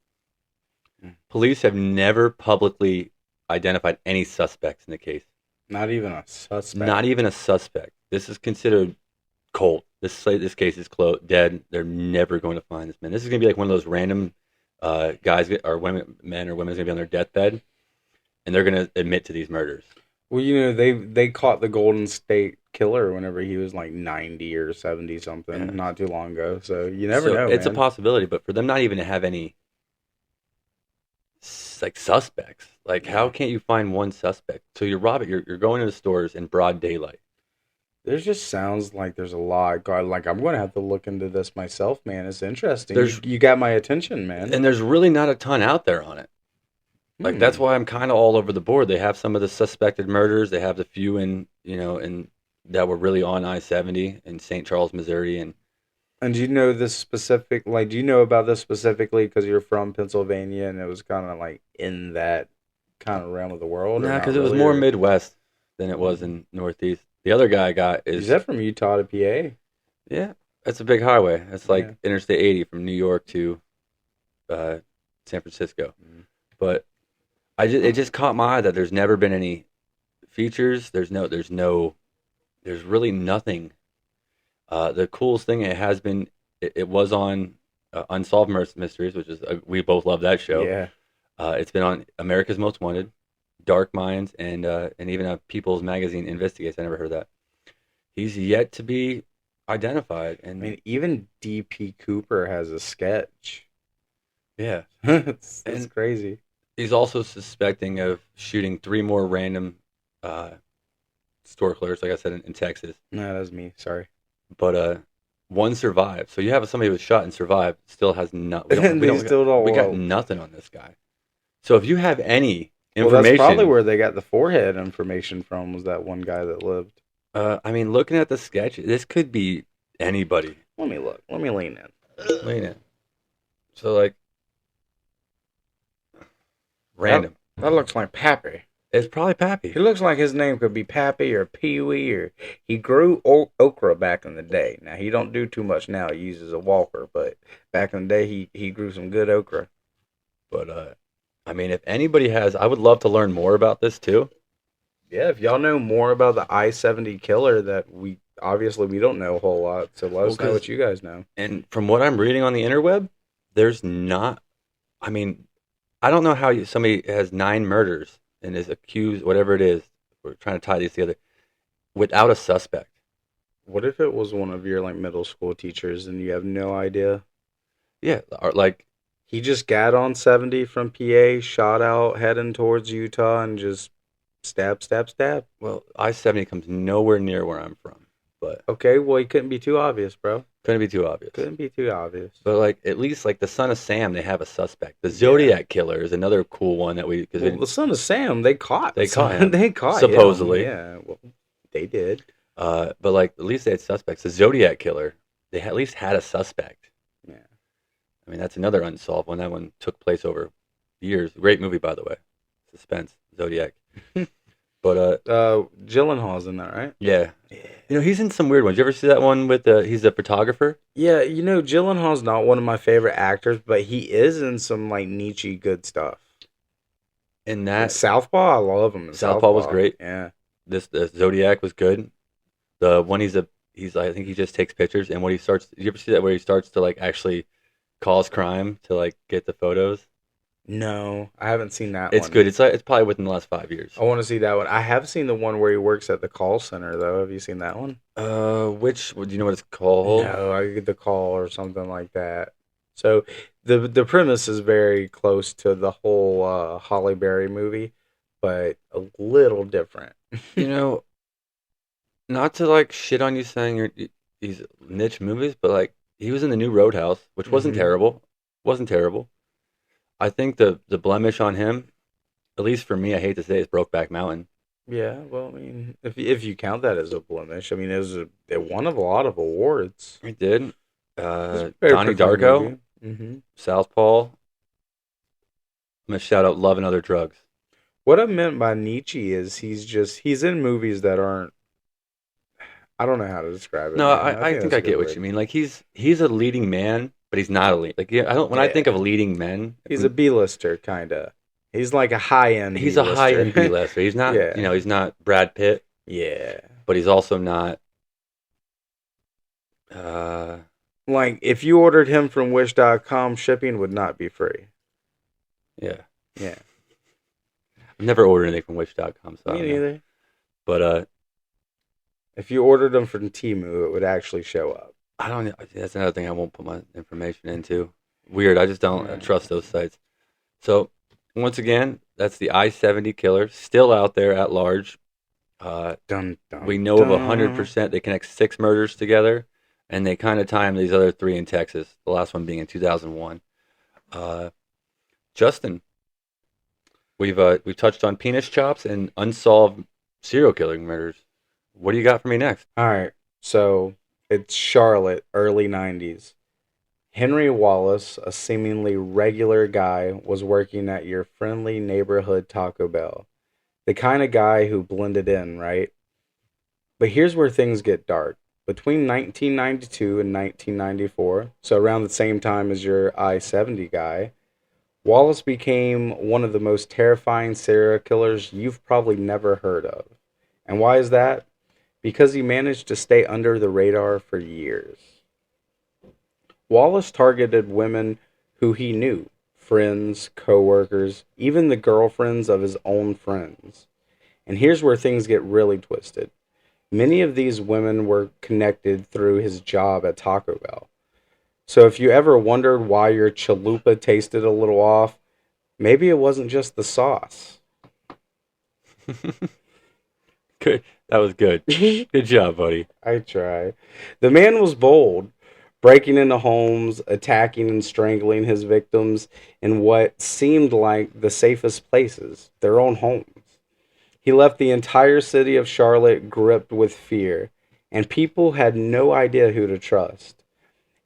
Police have never publicly identified any suspects in the case. Not even a suspect. Not even a suspect. This is considered cold. This case is dead. They're never going to find this man. This is going to be like one of those random guys or men or women is going to be on their deathbed, and they're going to admit to these murders. Well, they caught the Golden State Killer whenever he was like 90 or 70 something, Yeah. not too long ago. So you never know. It's man. a possibility, but for them not even to have any like suspects, like how can't you find one suspect? So you're robbing. You're going into stores in broad daylight. There just sounds like there's a lot. God, like I'm going to have to look into this myself, man. It's interesting. You got my attention, man. And there's really not a ton out there on it. Like that's why I'm kind of all over the board. They have some of the suspected murders. They have the few in that were really on I-70 in St. Charles, Missouri, And do you know this specific? Like, do you know about this specifically because you're from Pennsylvania and it was kind of like in that kind of realm of the world? nah, because it was more Midwest than it was in Northeast. The other guy I got Is that from Utah to PA? yeah, that's a big highway. That's like Interstate 80 from New York to San Francisco. But it just caught my eye that there's never been any features. There's really nothing. The coolest thing it was on Unsolved Mysteries, which is we both love that show. Yeah. It's been on America's Most Wanted, Dark Minds, and even a People's Magazine Investigates. I never heard of that. He's yet to be identified. And I mean, even D.P. Cooper has a sketch. Yeah, it's crazy. He's also suspecting of shooting 3 more random store clerks, like I said, in Texas. No, that's me. Sorry. But one survived. So you have somebody who was shot and survived, still has nothing. We got nothing on this guy. So if you have any information, well, that's probably where they got the forehead information from. Was that one guy that lived? I mean, looking at the sketch, this could be anybody. Let me look. Let me lean in. Lean in. So like, random. That looks like Pappy. It's probably Pappy. He looks like his name could be Pappy or Pee-wee, or he grew okra back in the day. Now, he don't do too much now. He uses a walker, but back in the day, he grew some good okra. But, I mean, if anybody I would love to learn more about this, too. Yeah, if y'all know more about the I-70 killer that we don't know a whole lot, so let us know what you guys know. And from what I'm reading on the interweb, there's not, I mean, I don't know how somebody has 9 murders and is accused, whatever it is, we're trying to tie these together, without a suspect. What if it was one of your like middle school teachers and you have no idea? Yeah, or like he just got on 70 from PA, shot out, heading towards Utah, and just stab. Well, I-70 comes nowhere near where I'm from, but okay, well, he couldn't be too obvious, bro. Couldn't be too obvious. But like at least like the Son of Sam, they have a suspect. The Zodiac Killer is another cool one that the Son of Sam, they caught him. They caught supposedly. him. Yeah, well, they did. But like at least they had suspects. The Zodiac Killer, they at least had a suspect. Yeah. I mean, that's another unsolved one. That one took place over years. Great movie, by the way. Suspense, Zodiac. But Gyllenhaal's in that, right? Yeah. You know, he's in some weird ones. You ever see that one with he's a photographer? Yeah, you know, Gyllenhaal's not one of my favorite actors, but he is in some like Nietzsche good stuff. In that Southpaw, I love him. Southpaw was great. Yeah. The Zodiac was good. The one I think he just takes pictures, and when he starts, you ever see that where he starts to like actually cause crime to like get the photos? No, I haven't seen that one. It's good. It's probably within the last 5 years. I want to see that one. I have seen the one where he works at the call center, though. Have you seen that one? Do you know what it's called? No, I get the call or something like that. So the premise is very close to the whole Halle Berry movie, but a little different. You know, not to like shit on you saying these niche movies, but like he was in the new Roadhouse, which wasn't terrible. Wasn't terrible. I think the blemish on him, at least for me, I hate to say, is Brokeback Mountain. Yeah, well, I mean, if you count that as a blemish, I mean, it won a lot of awards. It did, It's a very Donnie profound Darko, movie. Hmm. Southpaw. I'm gonna shout out Love and Other Drugs. What I meant by Nietzsche is he's in movies that aren't. I don't know how to describe it, No, man. I I think think that's I a good get what word. you mean. Like he's a leading man, but he's not a lead. Like yeah, I don't. When I think of Yeah, leading men, he's a B-lister kind of. He's like a high-end he's a high end B B-lister. lister. He's not. Yeah, He's not Brad Pitt, yeah. but he's also not. Uh, Like if you ordered him from Wish.com, shipping would not be free. yeah. Yeah, I've never ordered anything from Wish.com, so I me don't know. neither. But If you ordered them from Temu, it would actually show up. I don't know. That's another thing I won't put my information into. Weird. I just don't Yeah. trust those sites. So once again, that's the I-70 killer still out there at large. Dun dun We know of dun. 100% they connect 6 murders together, and they kind of time these other 3 in Texas. The last one being in 2001. Uh, Justin, we've touched on penis chops and unsolved serial killing murders. What do you got for me next? All right, so it's Charlotte, early '90s. Henry Wallace, a seemingly regular guy, was working at your friendly neighborhood Taco Bell. The kind of guy who blended in, right? But here's where things get dark. Between 1992 and 1994, so around the same time as your I-70 guy, Wallace became one of the most terrifying serial killers you've probably never heard of. And why is that? Because he managed to stay under the radar for years. Wallace targeted women who he knew, friends, coworkers, even the girlfriends of his own friends. And here's where things get really twisted. Many of these women were connected through his job at Taco Bell. So if you ever wondered why your chalupa tasted a little off, maybe it wasn't just the sauce. Good. That was good. Good job, buddy. I try. The man was bold, breaking into homes, attacking and strangling his victims in what seemed like the safest places, their own homes. He left the entire city of Charlotte gripped with fear, and people had no idea who to trust.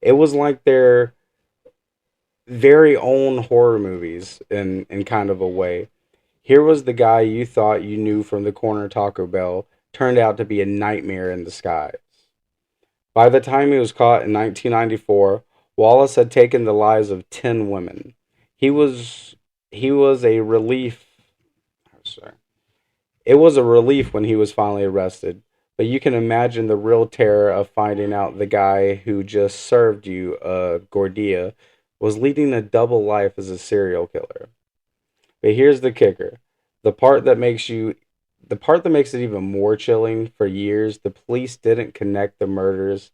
It was like their very own horror movies in kind of a way. Here was the guy you thought you knew from the corner Taco Bell, turned out to be a nightmare in disguise. By the time he was caught in 1994, Wallace had taken the lives of 10 women. He was he was a relief. Sorry. It was a relief when he was finally arrested, but you can imagine the real terror of finding out the guy who just served you a Gordia was leading a double life as a serial killer. But here's the kicker. The part that makes you the part that makes it even more chilling. For years the police didn't connect the murders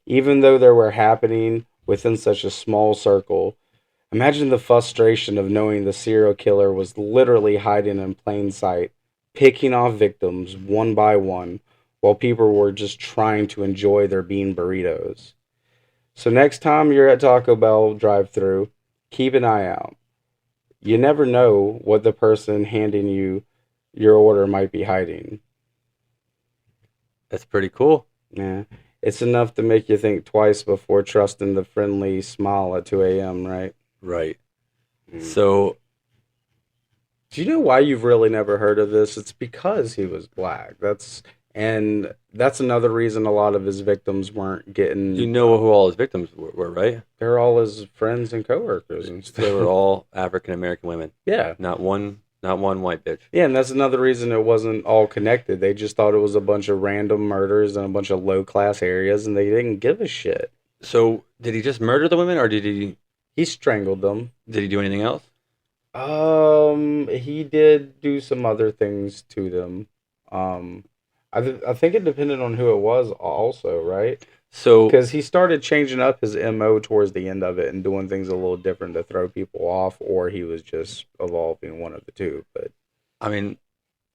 even though they were happening within such a small circle. Imagine the frustration of knowing the serial killer was literally hiding in plain sight, picking off victims one by one while people were just trying to enjoy their bean burritos. So next time you're at Taco Bell drive-through, keep an eye out. You never know what the person handing you your order might be hiding. That's pretty cool. Yeah. It's enough to make you think twice before trusting the friendly smile at 2 a.m., right? Right. Mm. So Do you know why you've really never heard of this? It's because he was black. That's another reason a lot of his victims weren't you getting. know who all his victims were, right? They're all his friends and coworkers and They were stuff. all African American women. Yeah. Not one white bitch. Yeah, and that's another reason it wasn't all connected. They just thought it was a bunch of random murders in a bunch of low class areas, and they didn't give a shit. So did he just murder the women, or He strangled them. did he do anything else? He did do some other things to them. Um, I think it depended on who it was, also, right? So Because he started changing up his MO towards the end of it and doing things a little different to throw people off, or he was just evolving one of the two. But I mean,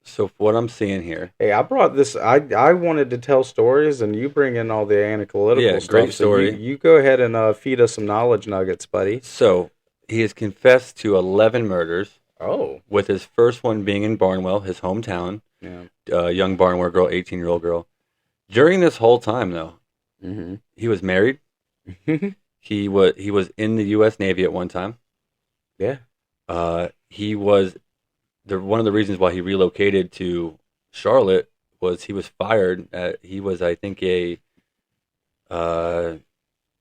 so what I'm seeing here, hey, I brought this. I wanted to tell stories, and you bring in all the analytical yeah, great stuff. So story. you go ahead and feed us some knowledge nuggets, buddy. So he has confessed to 11 murders, Oh, with his first one being in Barnwell, his hometown. yeah. Young Barnwell girl, 18-year-old girl. During this whole time, though, Mm-hmm. he was married. He was in the U.S. Navy at one time. Yeah. He was one of the reasons why he relocated to Charlotte was he was fired. He was, I think, a uh,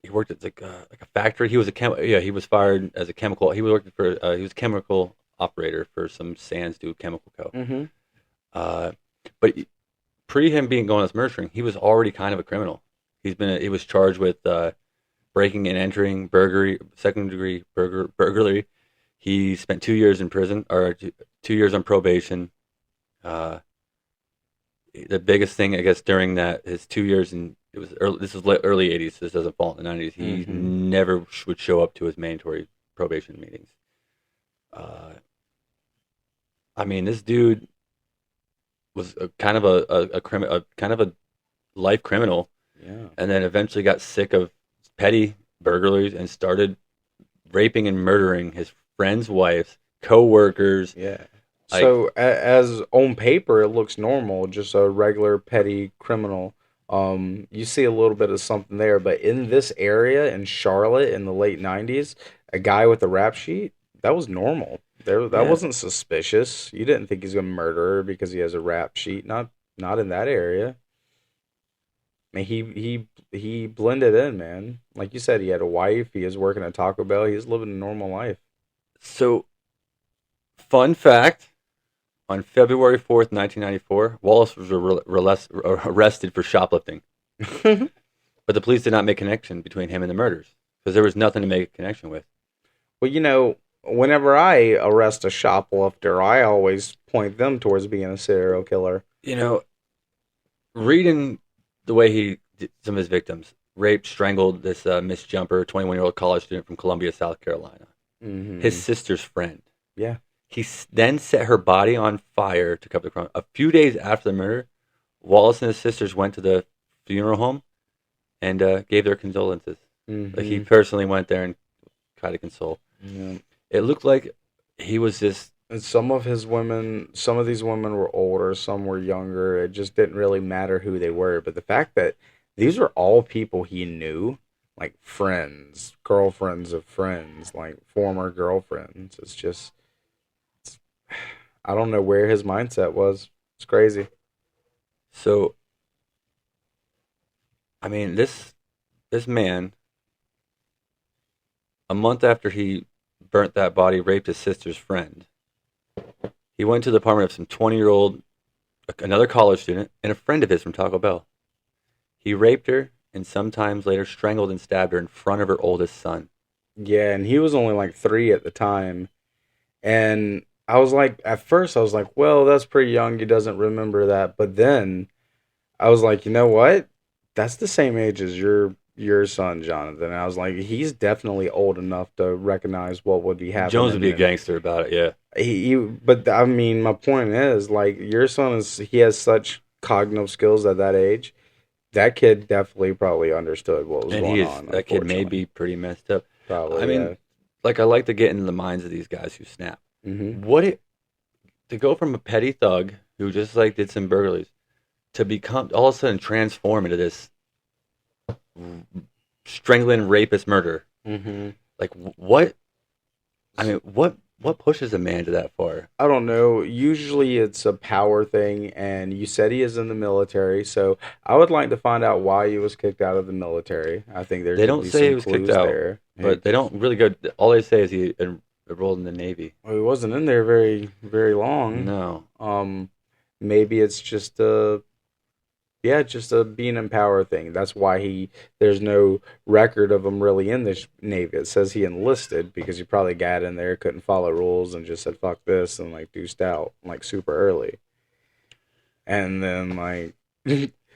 he worked at like a factory. He was yeah. He was fired as a chemical. He was working for he was a chemical operator for some Sands Duke Chemical Co. Mm-hmm. Uh, but pre him being going as murdering, he was already kind of a criminal. He was charged with breaking and entering, burglary, second degree burglary. He spent 2 years in prison or 2 years on probation. Uh, the biggest thing, I guess, during that his 2 years in it was early, this is early '80s. So this doesn't fall in the '90s. He Mm-hmm. never would show up to his mandatory probation meetings. Uh, I mean, this dude was kind of a kind of a life criminal, Yeah. and then eventually got sick of petty burglaries and started raping and murdering his friends' wives, co-workers. Yeah. Like, So as on paper, it looks normal, just a regular petty criminal. You see a little bit of something there, but in this area in Charlotte in the late '90s, a guy with a rap sheet, that was normal. There, that yeah. wasn't suspicious. You didn't think he's gonna murder her because he has a rap sheet. Not in that area. I mean, he blended in, man. Like you said, he had a wife. He is working at Taco Bell. He's living a normal life. So, fun fact: on February 4th, 1994, Wallace was arrested for shoplifting, but the police did not make a connection between him and the murders because there was nothing to make a connection with. Well, whenever I arrest a shoplifter, I always point them towards being a serial killer. You know, reading the way he did some of his victims, raped, strangled this Miss Jumper, 21-year-old college student from Columbia, South Carolina, his Hmm. sister's friend. Yeah. Then set her body on fire to cover the crime. A few days after the murder, Wallace and his sisters went to the funeral home and gave their condolences. Like he Hmm. personally went there and tried to console. Yeah. It looked like he was just And some of these women were older, some were younger. It just didn't really matter who they were. But the fact that these were all people he knew, like friends, girlfriends of friends, like former girlfriends, it's, I don't know where his mindset was. It's crazy. so. I mean, this man, a month after he burnt that body, raped his sister's friend. He went to the apartment of some 20-year-old, another college student, and a friend of his from Taco Bell. He raped her and sometimes later strangled and stabbed her in front of her oldest son. Yeah, and he was only like 3 at the time. And I was like, at first, I was like, well, that's pretty young. He doesn't remember that. But then I was like, you know what? That's the same age as your son, Jonathan. And I was like, he's definitely old enough to recognize what would be Jones would happening. be a And gangster about it, yeah. but I mean, my point is, like, your son he has such cognitive skills at that age. That kid definitely probably understood what was And going on, that kid may unfortunately. be pretty messed up. I Probably, mean, yeah. like I like to get into the minds of these guys who snap. Hmm. What it to go from a petty thug who just like did some burglaries to become all of a sudden transform into this strangling rapist murder. Hmm. Like what? I mean, what pushes a man to that far? I don't know. Usually it's a power thing, and you said he is in the military, so I would like to find out why he was kicked out of the military. I think there They could don't be say he some was kicked clues out, there. but they don't really go. All they say is he enrolled in the Navy. Well, he wasn't in there very long. No, Um, Maybe it's just a being in power thing. That's why there's no record of him really in the Navy. It says he enlisted because he probably got in there, couldn't follow rules, and just said fuck this and like deuced out like super early. And then like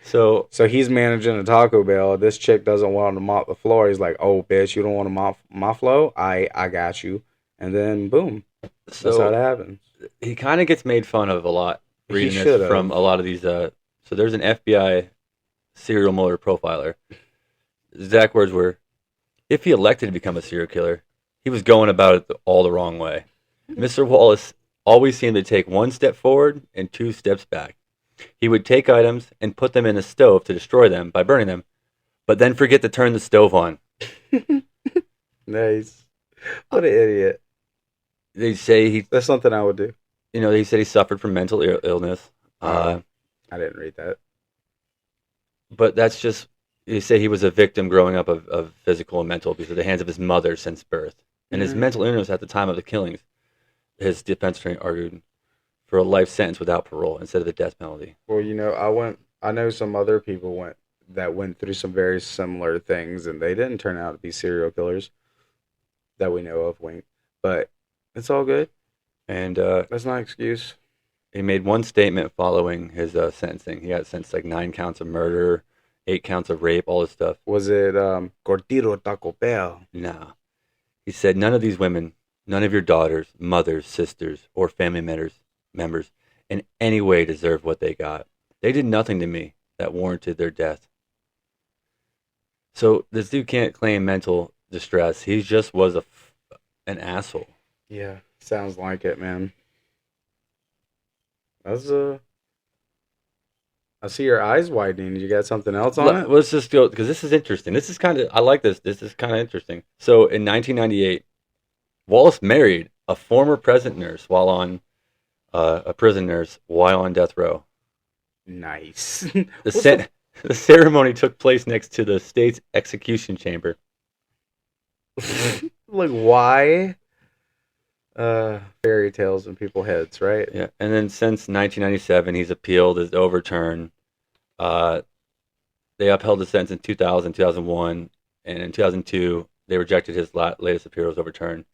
so so he's managing a Taco Bell. This chick doesn't want him to mop the floor. He's like, "Oh, bitch, you don't want to mop my floor? I got you." And then boom, that's how it so happens. he kind of gets made fun of a lot. He Reading should this from have. a lot of these. So there's an FBI serial killer profiler. Exact words were, if he elected to become a serial killer, he was going about it all the wrong way. Mr. Wallace always seemed to take one step forward and two steps back. He would take items and put them in a stove to destroy them by burning them, but then forget to turn the stove on. Nice. Uh, What an idiot. They say That's something I would do. they said he suffered from mental illness. Oh, Uh, I didn't read that. but that's just, they say he was a victim growing up of physical and mental abuse at the hands of his mother since birth. And his mental Mm. illness at the time of the killings, his defense attorney argued for a life sentence without parole instead of the death penalty. Well, I know some other people went through some very similar things, and they didn't turn out to be serial killers that we know of. Wink, but it's all good. And That's not an excuse. he made one statement following his sentencing. He got sentenced like 9 counts of murder, 8 counts of rape, all this stuff. Was it Cortiro Taco Bell? Nah. He said, none of these women, none of your daughters, mothers, sisters, or family members in any way deserve what they got. They did nothing to me that warranted their death. So this dude can't claim mental distress. He just was an asshole. Yeah, sounds like it, man. That's I see your eyes widening. You got something else on it? Let's just go, because this is interesting. This is kind of, I like this. This is kind of interesting. So in 1998, Wallace married a former prison nurse while on a prison nurse while on death row. Nice. The, What's the the ceremony took place next to the state's execution chamber. like why? Fairy tales in people's heads, right? Yeah, and then since 1997, he's appealed his overturn. Uh, they upheld the sentence in 2000, 2001, and in 2002 they rejected his latest appeal was overturned,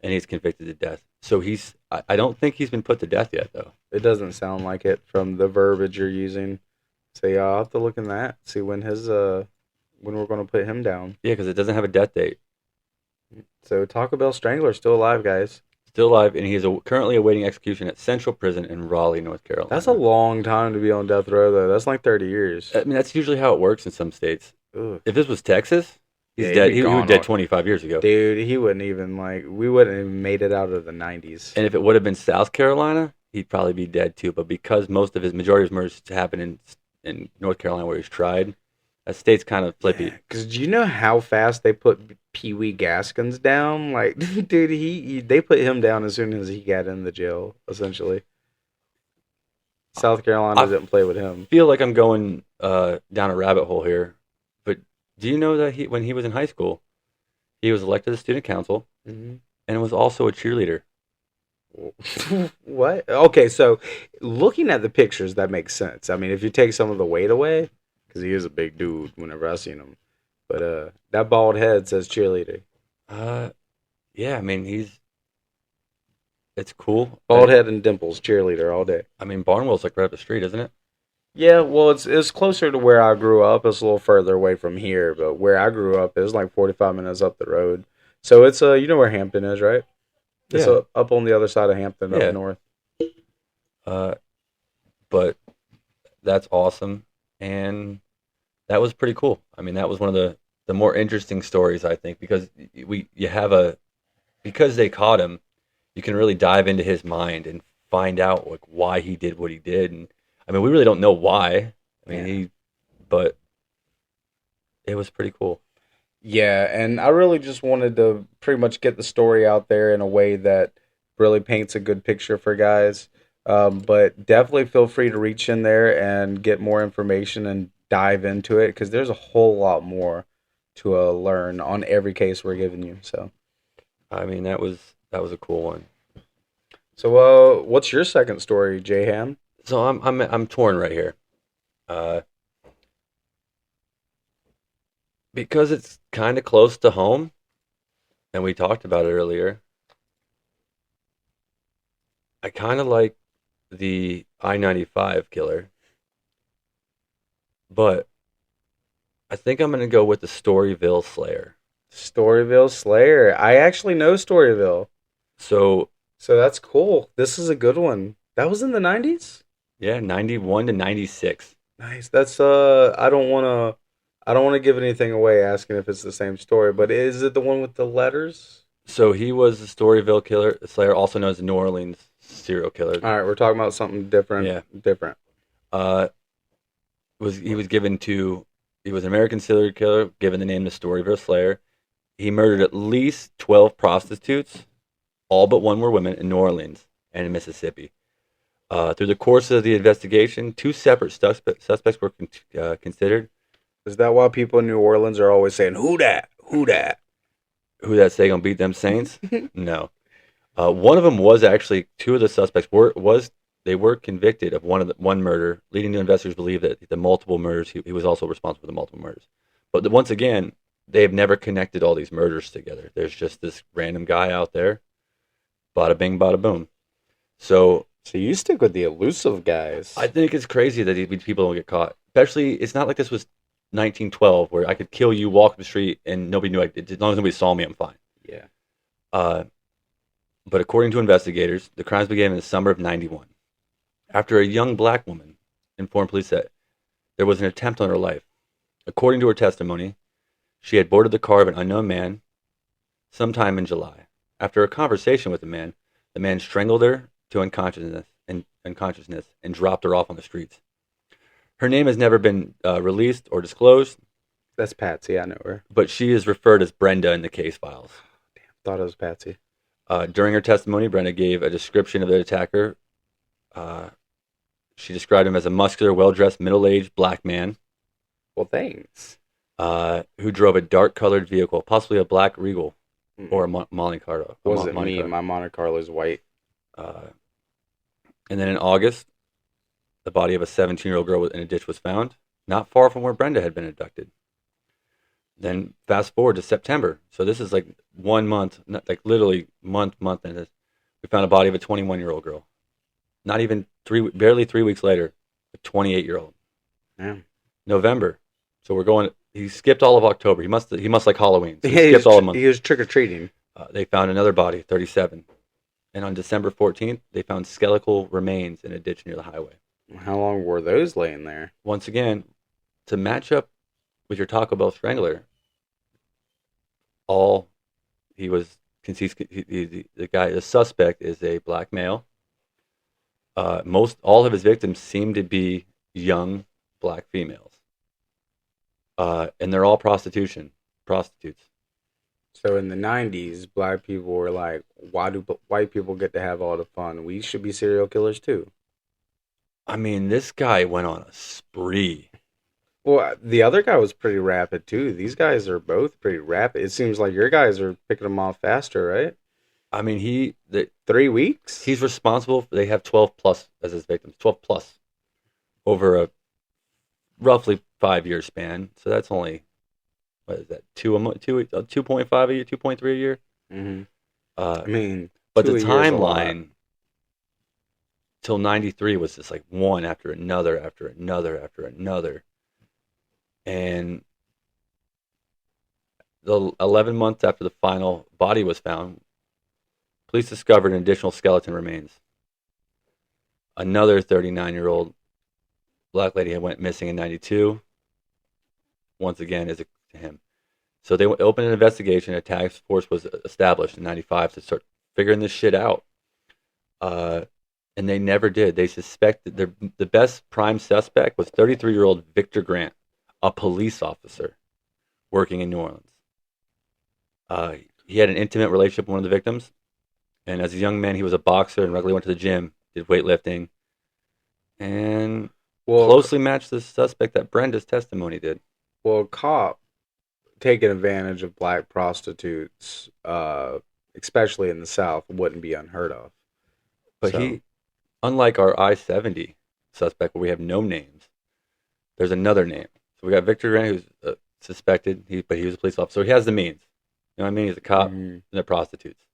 and he's convicted to death. So I don't think he's been put to death yet, though. It doesn't sound like it from the verbiage you're using. So yeah, I'll have to look in that, see when when we're gonna put him down. Yeah, because it doesn't have a death date. So Taco Bell Strangler still alive, guys. Still alive, and he is currently awaiting execution at Central Prison in Raleigh, North Carolina. That's a long time to be on death row, though. That's like 30 years. I mean, that's usually how it works in some states. Ugh. If this was Texas, he's Yeah, dead. he'd be He was gone dead 25 years ago. Dude, he wouldn't even we wouldn't have made it out of the 90s. And if it would have been South Carolina, he'd probably be dead too. But because majority of his murders happen in North Carolina where he's tried, that state's kind of flippy. Because do you know how fast they put Pee Wee Gaskins down? Like, dude, they put him down as soon as he got in the jail, essentially. South Carolina I didn't play with him. feel like I'm going down a rabbit hole here, but do you know that when he was in high school, he was elected to student council Mm-hmm. and was also a cheerleader. What? Okay, so looking at the pictures, that makes sense. I mean, if you take some of the weight away, because he is a big dude whenever I seen him. But that bald head says cheerleader. Uh, yeah, I mean it's cool. Bald head and dimples, cheerleader all day. I mean Barnwell's like right up the street, isn't it? Yeah, well, it's closer to where I grew up. It's a little further away from here, but where I grew up is like 45 minutes up the road. So it's you know where Hampton is, right? It's Yeah, up on the other side of Hampton, yeah. up north. Uh, but that's awesome, and that was pretty cool. I mean, that was one of the more interesting stories I think because you have because they caught him, you can really dive into his mind and find out like why he did what he did. And I mean, we really don't know why. I mean, Yeah. but it was pretty cool. Yeah, and I really just wanted to pretty much get the story out there in a way that really paints a good picture for guys. But definitely feel free to reach in there and get more information and dive into it because there's a whole lot more to learn on every case we're giving you. I mean, that was a cool one. So, what's your second story, J-Ham? So I'm torn right here, uh, because it's kind of close to home, and we talked about it earlier. I kind of like the I-95 killer, but I think I'm gonna go with the Storyville Slayer. Storyville Slayer. I actually know Storyville, So so that's cool. This is a good one. That was in the 90s? yeah, 91 to 96. Nice. That's I don't want to give anything away asking if it's the same story, but is it the one with the letters? So he was the Storyville killer Slayer, also known as the New Orleans serial killer. All right, we're talking about something different. Yeah. Different. Uh, he was given to He was an American serial killer, given the name the Storyville Slayer. He murdered at least 12 prostitutes, all but one were women, in New Orleans and in Mississippi. Through the course of the investigation, two separate suspects were considered. Is that why people in New Orleans are always saying, "Who that? Who that?" Who that say gonna beat them Saints? No. One of them was actually two of the suspects were convicted of one murder, leading to investigators to believe that the multiple murders he was also responsible for the multiple murders. But once again, they have never connected all these murders together. There's just this random guy out there, bada bing, bada boom. So So you stick with the elusive I guys. think it's crazy that these people don't get caught. Especially, it's not like this was 1912 where I could kill you, walk up the street, and nobody knew. As long as nobody saw me, I'm fine. Yeah. Uh, but according to investigators, the crimes began in the summer of '91 after a young black woman informed police that there was an attempt on her life. According to her testimony, she had boarded the car of an unknown man sometime in July. After a conversation with the man strangled her to unconsciousness and dropped her off on the streets. Her name has never been released or disclosed, That's Patsy. I know her. but she is referred as Brenda in the case files. Thought it was Patsy. During her testimony, Brenda gave a description of the attacker. Uh, she described him as a muscular, well-dressed, middle-aged black man Well, thanks. who drove a dark-colored vehicle, possibly a black Regal or Mm-mm. a Monte Carlo. Wasn't Monte me. Carlo. My Monte Carlo's white. Uh, and then in August, the body of a 17-year-old girl in a ditch was found, not far from where Brenda had been abducted. Then fast forward to September. So this is like 1 month, not like literally month, and this. We found a body of a 21-year-old girl. Not even barely 3 weeks later, a 28-year-old. Yeah. November. So we're going. He skipped all of October. He must like Halloween. So he Yeah, skipped all the month. he was trick or treating. They found another body, 37. And on December 14th, they found skeletal remains in a ditch near the highway. How long were those laying there? Once again, to match up with your Taco Bell strangler, all he was the suspect is a black male. Most all of his victims seem to be young black females, and they're all prostitutes. So in the 90s, black people were like, why do white people get to have all the fun? We should be serial killers too. I mean, this guy went on a spree. Well, the other guy was pretty rapid too. These guys are both pretty rapid. It seems like your guys are picking them off faster, right? I mean, 3 weeks? he's responsible. They have 12 plus as his victims, 12 plus over a roughly 5 year span. So that's only what is that 2.5 a year, 2.3 a year. Mm-hmm. Uh, I mean, but the 2 a year is a lot. timeline till '93 was just like one after another, after another, after another, and the 11 months after the final body was found, police discovered an additional skeleton remains. Another 39-year-old black lady had went missing in '92. Once again, is to him. So they opened an investigation. A task force was established in '95 to start figuring this shit out. Uh, and they never did. They suspected the best prime suspect was 33-year-old Victor Grant, a police officer working in New Orleans. He had an intimate relationship with one of the victims, and as a young man, he was a boxer and regularly went to the gym, did weightlifting, and Well, closely matched the suspect that Brenda's testimony did. well, a cop taking advantage of black prostitutes, especially in the South, wouldn't be unheard of. But So, he, unlike our I-70 suspect, where we have no names, there's another name. So we got Victor Grant, who's suspected, but he was a police officer, so he has the means. You know what I mean? He's a cop, mhm. and they're prostitutes.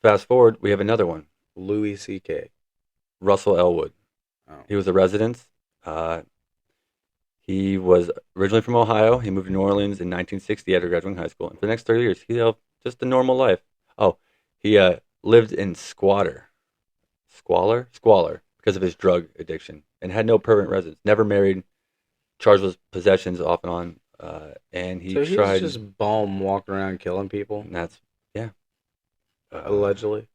Fast forward, we have another one, Louis C.K. Russell Elwood. Oh, He was a resident. Uh, he was originally from Ohio. He moved to New Orleans in 1960 after graduating high school. And for the next 30 years, he lived just a normal life. Oh, he lived in squalor, because of his drug addiction, and had no permanent residence. Never married, charged with possessions off and on. And he so he was tried, just bum walking around killing people, and that's, yeah. allegedly.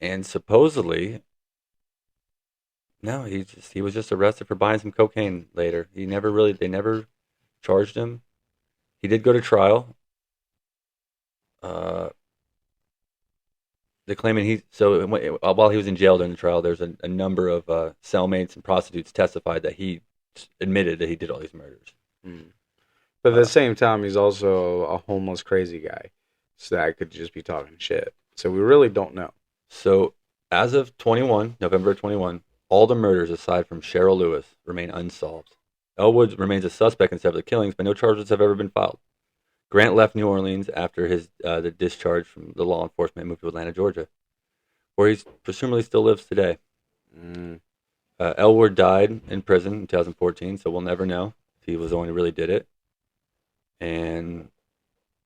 And supposedly, No, he was just arrested for buying some cocaine later. They never charged him. He did go to trial. Uh, they're claiming while he was in jail during the trial, there's a number of cellmates and prostitutes testified that he admitted that he did all these murders. Mm. But at the Uh, same time, he's also a homeless crazy guy, so that could just be talking shit. So we really don't know. so as of 21, November 21, all the murders aside from Cheryl Lewis remain unsolved. Elwood remains a suspect in several of the killings, but no charges have ever been filed. Grant left New Orleans after the discharge from the law enforcement and moved to Atlanta, Georgia, where he presumably still lives today. Mm. Elwood died in prison in 2014, so we'll never know if he was the one who really did it. And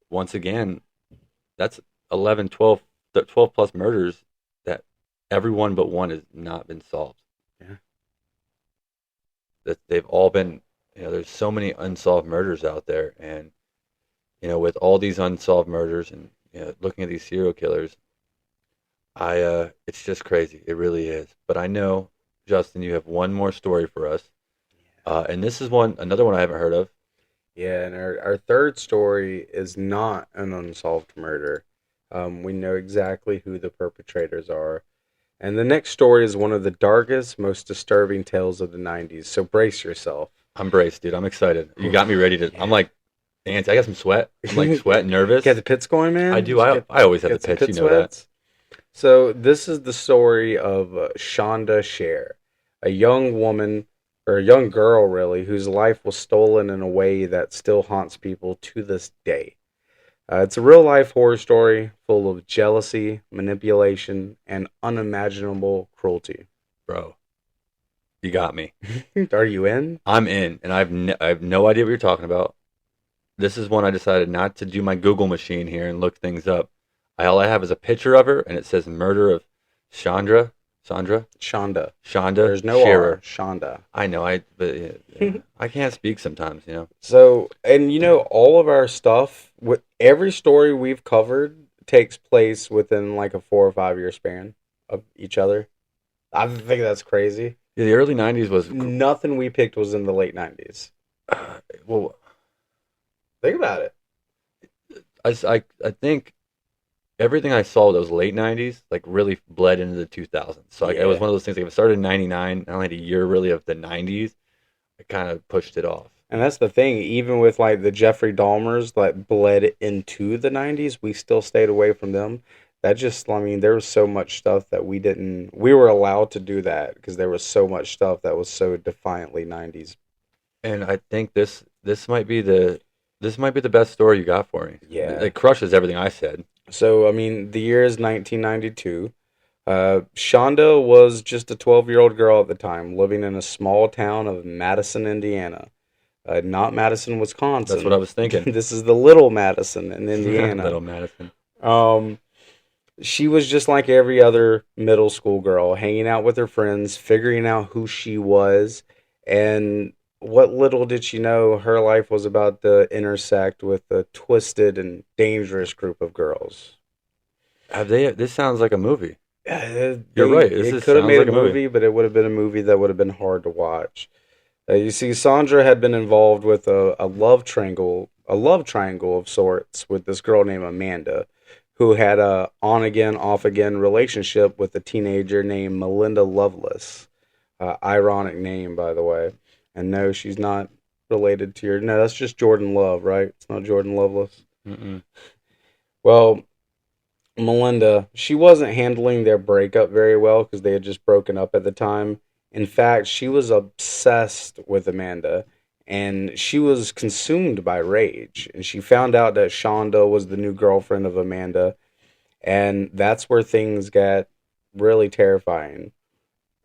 once again, that's 11, 12, 12 plus murders that everyone but one has not been solved. Yeah. That they've all been, there's so many unsolved murders out there, and with all these unsolved murders and looking at these serial killers, it's just crazy. It really is. But I know, Justin, you have one more story for us, and this is another one I haven't heard of. Yeah, and our third story is not an unsolved murder. We know exactly who the perpetrators are. And the next story is one of the darkest, most disturbing tales of the 90s. So brace yourself. I'm braced, dude. I'm excited. You got me ready to. I'm like, Nancy, I got some sweat. I'm like sweating, nervous. Get the pits going, man? I do. I always have the some pits. You pit know sweats? So this is the story of Shonda Scher, a young woman, or a young girl really, whose life was stolen in a way that still haunts people to this day. It's a real life horror story full of jealousy, manipulation, and unimaginable cruelty. bro. You got me. Are you in? I'm in, and I have no idea what you're talking about. This is one I decided not to do my Google machine here and look things up. All I have is a picture of her, and it says "Murder of Sandra, Shonda. Shonda There's no Shearer." R. Shonda. I know, I can't speak sometimes. So, and all of our stuff, with every story we've covered takes place within like a 4 or 5 year span of each other. I think that's crazy. Yeah, the early '90s was Nothing we picked was in the late 90s. well. Think about it. I think everything I saw those late '90s like really bled into the 2000s. So it was one of those things. Like if it started in '99, I only had a year really of the '90s. I kind of pushed it off. And that's the thing. Even with like the Jeffrey Dahmers that bled into the 90s, we still stayed away from them. That just, I mean, there was so much stuff that we were allowed to do that because there was so much stuff that was so defiantly 90s. And I think this might be the best story you got for me. Yeah. It crushes everything I said. So, I mean, the year is 1992. Shonda was just a 12-year-old girl at the time, living in a small town of Madison, Indiana. Not Madison, Wisconsin. That's what I was thinking. This is the Little Madison in Indiana. Little Madison. She was just like every other middle school girl, hanging out with her friends, figuring out who she was, and what little did she know, her life was about to intersect with a twisted and dangerous group of girls. This sounds like a movie. You're right. It could have made a movie, but it would have been a movie that would have been hard to watch. You see, Sandra had been involved with a love triangle of sorts with this girl named Amanda, who had a on again, off again relationship with a teenager named Melinda Lovelace. Ironic name, by the way. And no, she's not related to your. No, that's just Jordan Love, right? It's not Jordan Lovelace. Mm-mm. Well, Melinda, she wasn't handling their breakup very well because they had just broken up at the time. In fact, she was obsessed with Amanda, and she was consumed by rage. And she found out that Shonda was the new girlfriend of Amanda, and that's where things got really terrifying.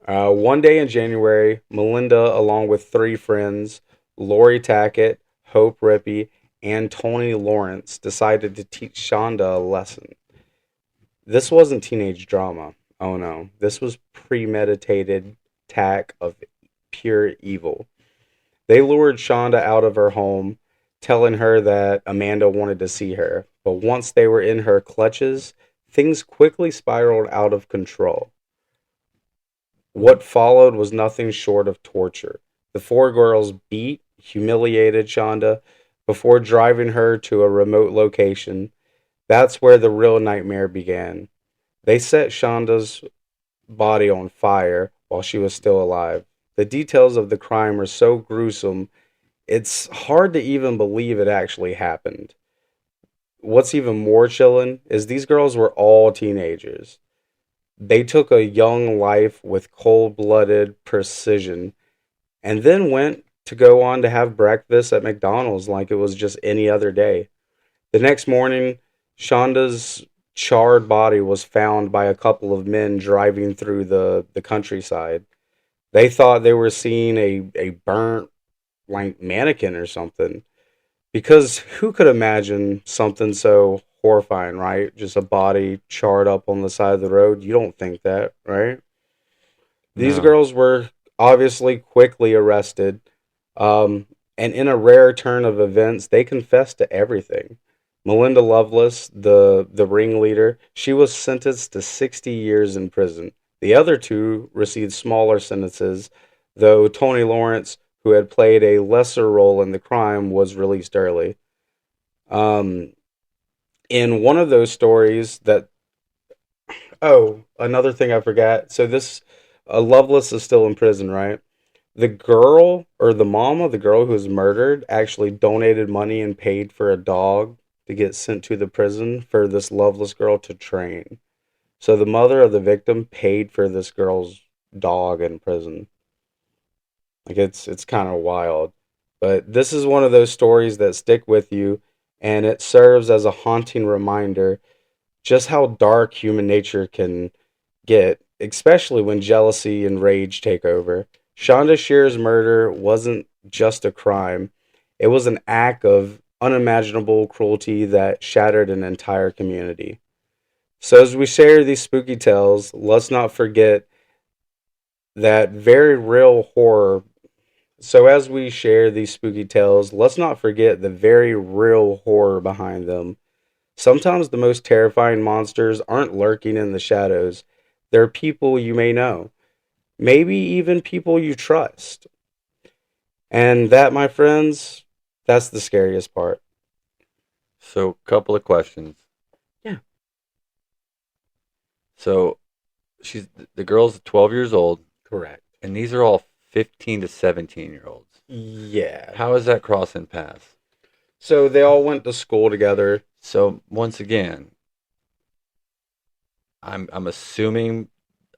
One day in January, Melinda, along with 3 friends, Lori Tackett, Hope Rippey, and Tony Lawrence, decided to teach Shonda a lesson. This wasn't teenage drama. Oh no. This was premeditated attack of pure evil. They lured Shonda out of her home, telling her that Amanda wanted to see her. But once they were in her clutches, things quickly spiraled out of control. What followed was nothing short of torture. The four girls beat, humiliated Shonda before driving her to a remote location. That's where the real nightmare began. They set Shonda's body on fire while she was still alive. The details of the crime are so gruesome, it's hard to even believe it actually happened. What's even more chilling is these girls were all teenagers. They took a young life with cold blooded precision and then went to go on to have breakfast at McDonald's like it was just any other day. The next morning, Shonda's charred body was found by a couple of men driving through the countryside. They thought they were seeing a burnt like mannequin or something. Because who could imagine something so horrifying, right? Just a body charred up on the side of the road. You don't think that, right? These No. girls were obviously quickly arrested. And in a rare turn of events, they confessed to everything. Melinda Lovelace, the ringleader, she was sentenced to 60 years in prison. The other two received smaller sentences, though Tony Lawrence, who had played a lesser role in the crime, was released early. Um, in one of those stories that oh, another thing I forgot. So this Lovelace is still in prison, right? The girl or the mom of the girl who was murdered actually donated money and paid for a dog to get sent to the prison for this Loveless girl to train. So the mother of the victim paid for this girl's dog in prison. Like it's kind of wild. But this is one of those stories that stick with you and it serves as a haunting reminder just how dark human nature can get, especially when jealousy and rage take over. Shonda Shear's murder wasn't just a crime, it was an act of unimaginable cruelty that shattered an entire community. So, as we share these spooky tales, let's not forget that very real horror. So, as we share these spooky tales, let's not forget the very real horror behind them. Sometimes the most terrifying monsters aren't lurking in the shadows, they're people you may know, maybe even people you trust. And that, my friends, that's the scariest part. So, couple of questions. Yeah. So, she's the girl's 12 years old, Correct. and these are all 15 to 17-year-olds. Yeah. How is that crossing paths? So they all went to school together. So, once again, I'm assuming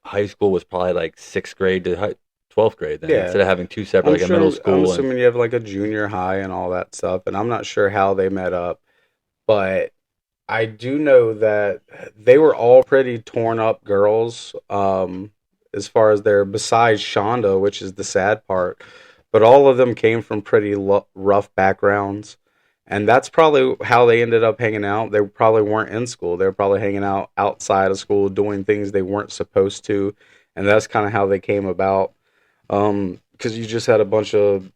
high school was probably like 6th grade to 12th grade then, Yeah. instead of having two separate, I'm like a middle sure, I'm school and assuming you have like a junior high and all that stuff. And I'm not sure how they met up, but I do know that they were all pretty torn up girls, as far as their, besides Shonda, which is the sad part, but all of them came from pretty rough backgrounds. And that's probably how they ended up hanging out. They probably weren't in school. They were probably hanging out outside of school, doing things they weren't supposed to. And that's kind of how they came about. Because you just had a bunch of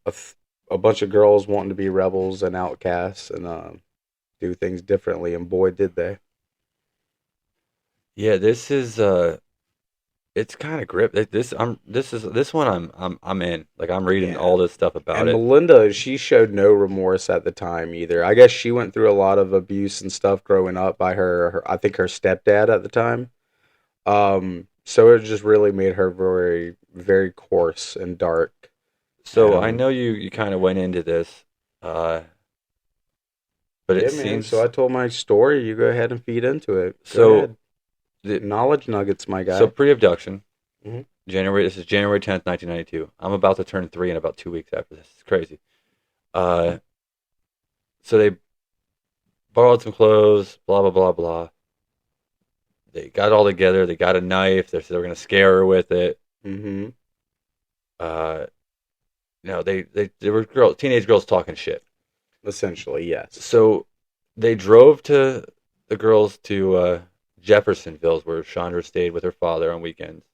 girls wanting to be rebels and outcasts and do things differently, and boy, did they. yeah, this is it's kind of grip. This one I'm in. Like I'm reading Yeah. all this stuff about And it. Melinda, she showed no remorse at the time either. I guess she went through a lot of abuse and stuff growing up by I think her stepdad at the time. So it just really made her very, very coarse and dark. So I And know you kind of went into this, uh, but it yeah, man. So seems I told my story. You go ahead and feed into it. Go so ahead. the Knowledge nuggets, my so guy. pre-abduction. Hmm. January. This is January 10th, 1992. I'm about to turn 3 in about 2 weeks after this. It's crazy. Uh, so they borrowed some clothes. Blah blah blah blah. They got all together. They got a knife. They said they were gonna scare her with it. Hmm. Uh, they were teenage girls talking shit. Essentially, yes. So they drove to the girls to Jeffersonville, where Chandra stayed with her father on weekends,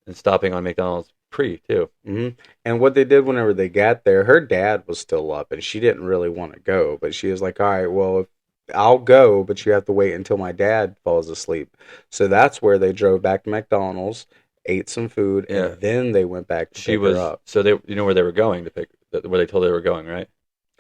and stopping on McDonald's pre too. Hmm. And what they did whenever they got there, her dad was still up, and she didn't really want to go, but she was like, "All right, well, if I'll go, but you have to wait until my dad falls asleep." So that's where they drove back to McDonald's. ate some food, Yeah, and then they went back to she pick her was. up. So they, you know where they were going to pick, where they told they were going, right?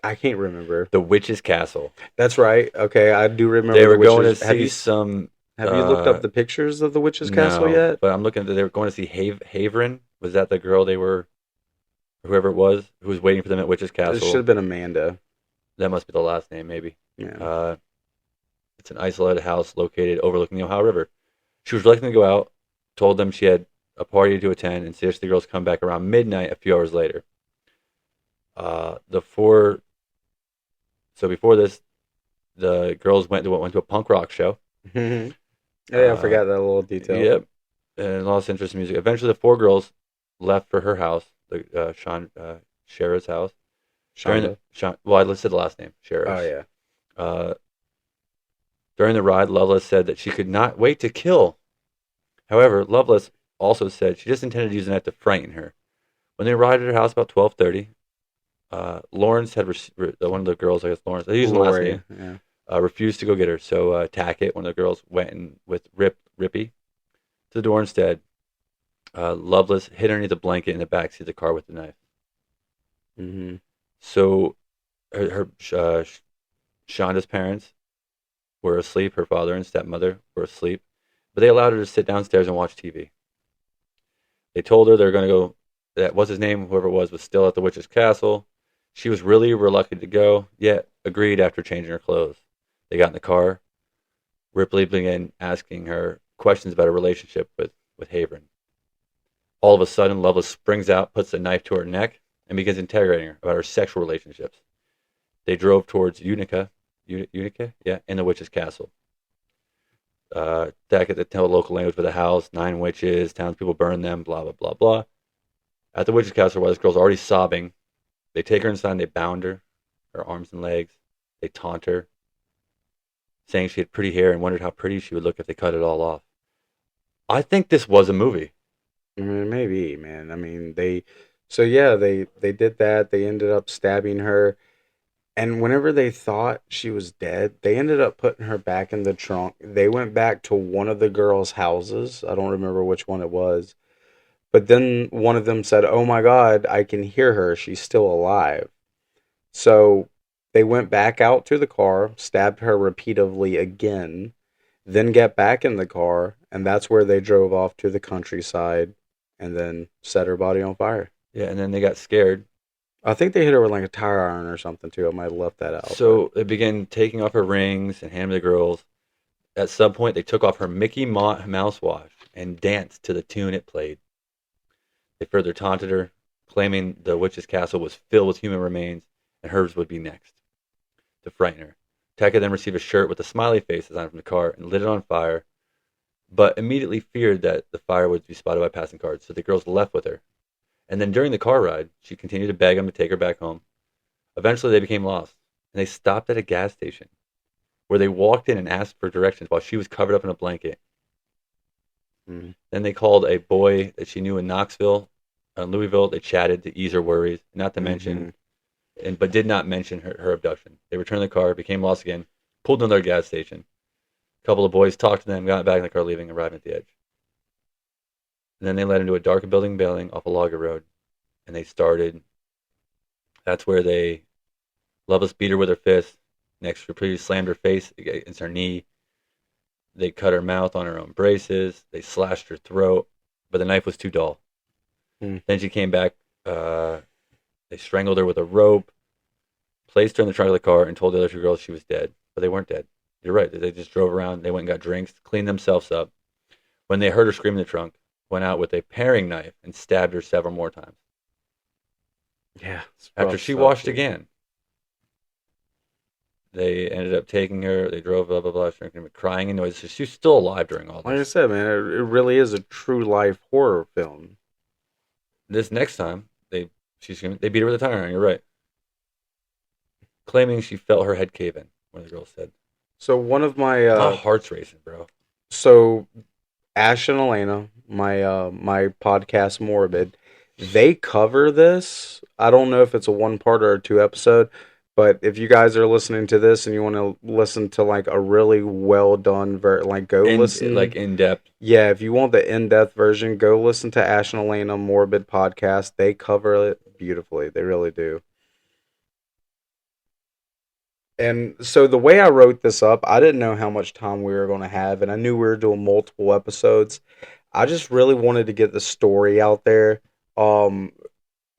I can't remember. The witch's castle. That's right. Okay, I do They remember the were going to witches. Have see you some. have you looked up the pictures of the witches' castle No, yet? but I'm looking. They were going to see Haverin. Was that the girl they were? Whoever it was who was waiting for them at Witch's It should Castle. have been Amanda. That must be the last name, maybe. Yeah. Uh, it's an isolated house located overlooking the Ohio River. She was reluctant to go out. Told them she had a party to attend, and suggested the girls come back around midnight a few hours later. The four. So before this, the girls went to a punk rock show. Yeah, I Uh, forgot that little detail. yep, and lost interest in music. Eventually, the four girls left for her house, the Shara's house. Shonda. Well, I listed the last name, Oh Shara's. yeah. Uh, during the ride, Loveless said that she could not wait to kill. However, Loveless also said she just intended to use the knife to frighten her. When they arrived at her house about 12:30, Lawrence had one of the girls, I guess Lawrence, they used the last Lori. name, Yeah. refused to go get her. So Tackett, one of the girls, went in with Rippy to the door instead. Loveless hid underneath a blanket in the backseat of the car with the knife. Mm-hmm. So Shonda's parents were asleep. Her father and stepmother were asleep, but they allowed her to sit downstairs and watch TV. They told her they're going to go. That what's his name, whoever it was still at the witch's castle. She was really reluctant to go, yet agreed after changing her clothes. They got in the car. Ripley began asking her questions about her relationship with Haverin. All of a sudden, Lovelace springs out, puts a knife to her neck, and begins interrogating her about her sexual relationships. They drove towards Utica, yeah, in the witch's castle. Back at the local language for the house, 9 witches, townspeople burn them, blah, blah, blah, blah. At the witch's castle, while this girl's already sobbing, they take her inside and they bound her arms and legs. They taunt her, saying she had pretty hair and wondered how pretty she would look if they cut it all off. I think this was a movie. I mean, maybe, man. I mean, so yeah, they did that. They ended up stabbing her, and whenever they thought she was dead, they ended up putting her back in the trunk. They went back to one of the girls' houses. I don't remember which one it was, but then one of them said, "Oh my God, I can hear her. She's still alive." So they went back out to the car, stabbed her repeatedly again, then get back in the car, and that's where they drove off to the countryside and then set her body on fire. Yeah, and then they got scared. I think they hit her with like a tire iron or something too. I might have left that out, but So they began taking off her rings and handing them to the girls. At some point, they took off her Mickey Mouse watch and danced to the tune it played. They further taunted her, claiming the witch's castle was filled with human remains and hers would be next, to frighten her. Taka then received a shirt with a smiley face designed from the car and lit it on fire, but immediately feared that the fire would be spotted by passing cars, so the girls left with her. And then during the car ride, she continued to beg them to take her back home. Eventually, they became lost, and they stopped at a gas station where they walked in and asked for directions while she was covered up in a blanket. mm, Then they called a boy that she knew in Knoxville, Louisville. They chatted to ease her worries, not to hmm mention, but did not mention her abduction. They returned the car, became lost again, pulled another gas station. A couple of boys talked to them, got back in the car, leaving, arriving at the edge. And then they led into a dark building off a logger road, and they started. That's where they Loveless beat her with her fist. Next, repeatedly slammed her face against her knee. They cut her mouth on her own braces. They slashed her throat, but the knife was too dull. mm. Then she came back. They strangled her with a rope, placed her in the trunk of the car, and told the other two girls she was dead. But they weren't dead. You're right. They just drove around. They went and got drinks, cleaned themselves up. When they heard her scream in the trunk, went out with a paring knife and stabbed her several more times. Yeah, it's After rough she stuff, washed dude. again, they ended up taking her. They drove, blah, blah, blah, crying and noise. So she's still alive during all Like I this. said, man, it really is a true life horror film. This next time, they beat her with a tire iron. You're right. Claiming she felt her head cave in, one of the girls said. So one of my My heart's racing, bro. so Ash and Elena, my podcast Morbid, they cover this. I don't know if it's a one part or a two episode, But if you guys are listening to this and you want to listen to like a really well done like go listen. In depth. Yeah, if you want the in-depth version, go listen to Ash and Elena Morbid podcast. They cover it beautifully. They really do. And so the way I wrote this up, I didn't know how much time we were going to have, and I knew we were doing multiple episodes. I just really wanted to get the story out there. Um,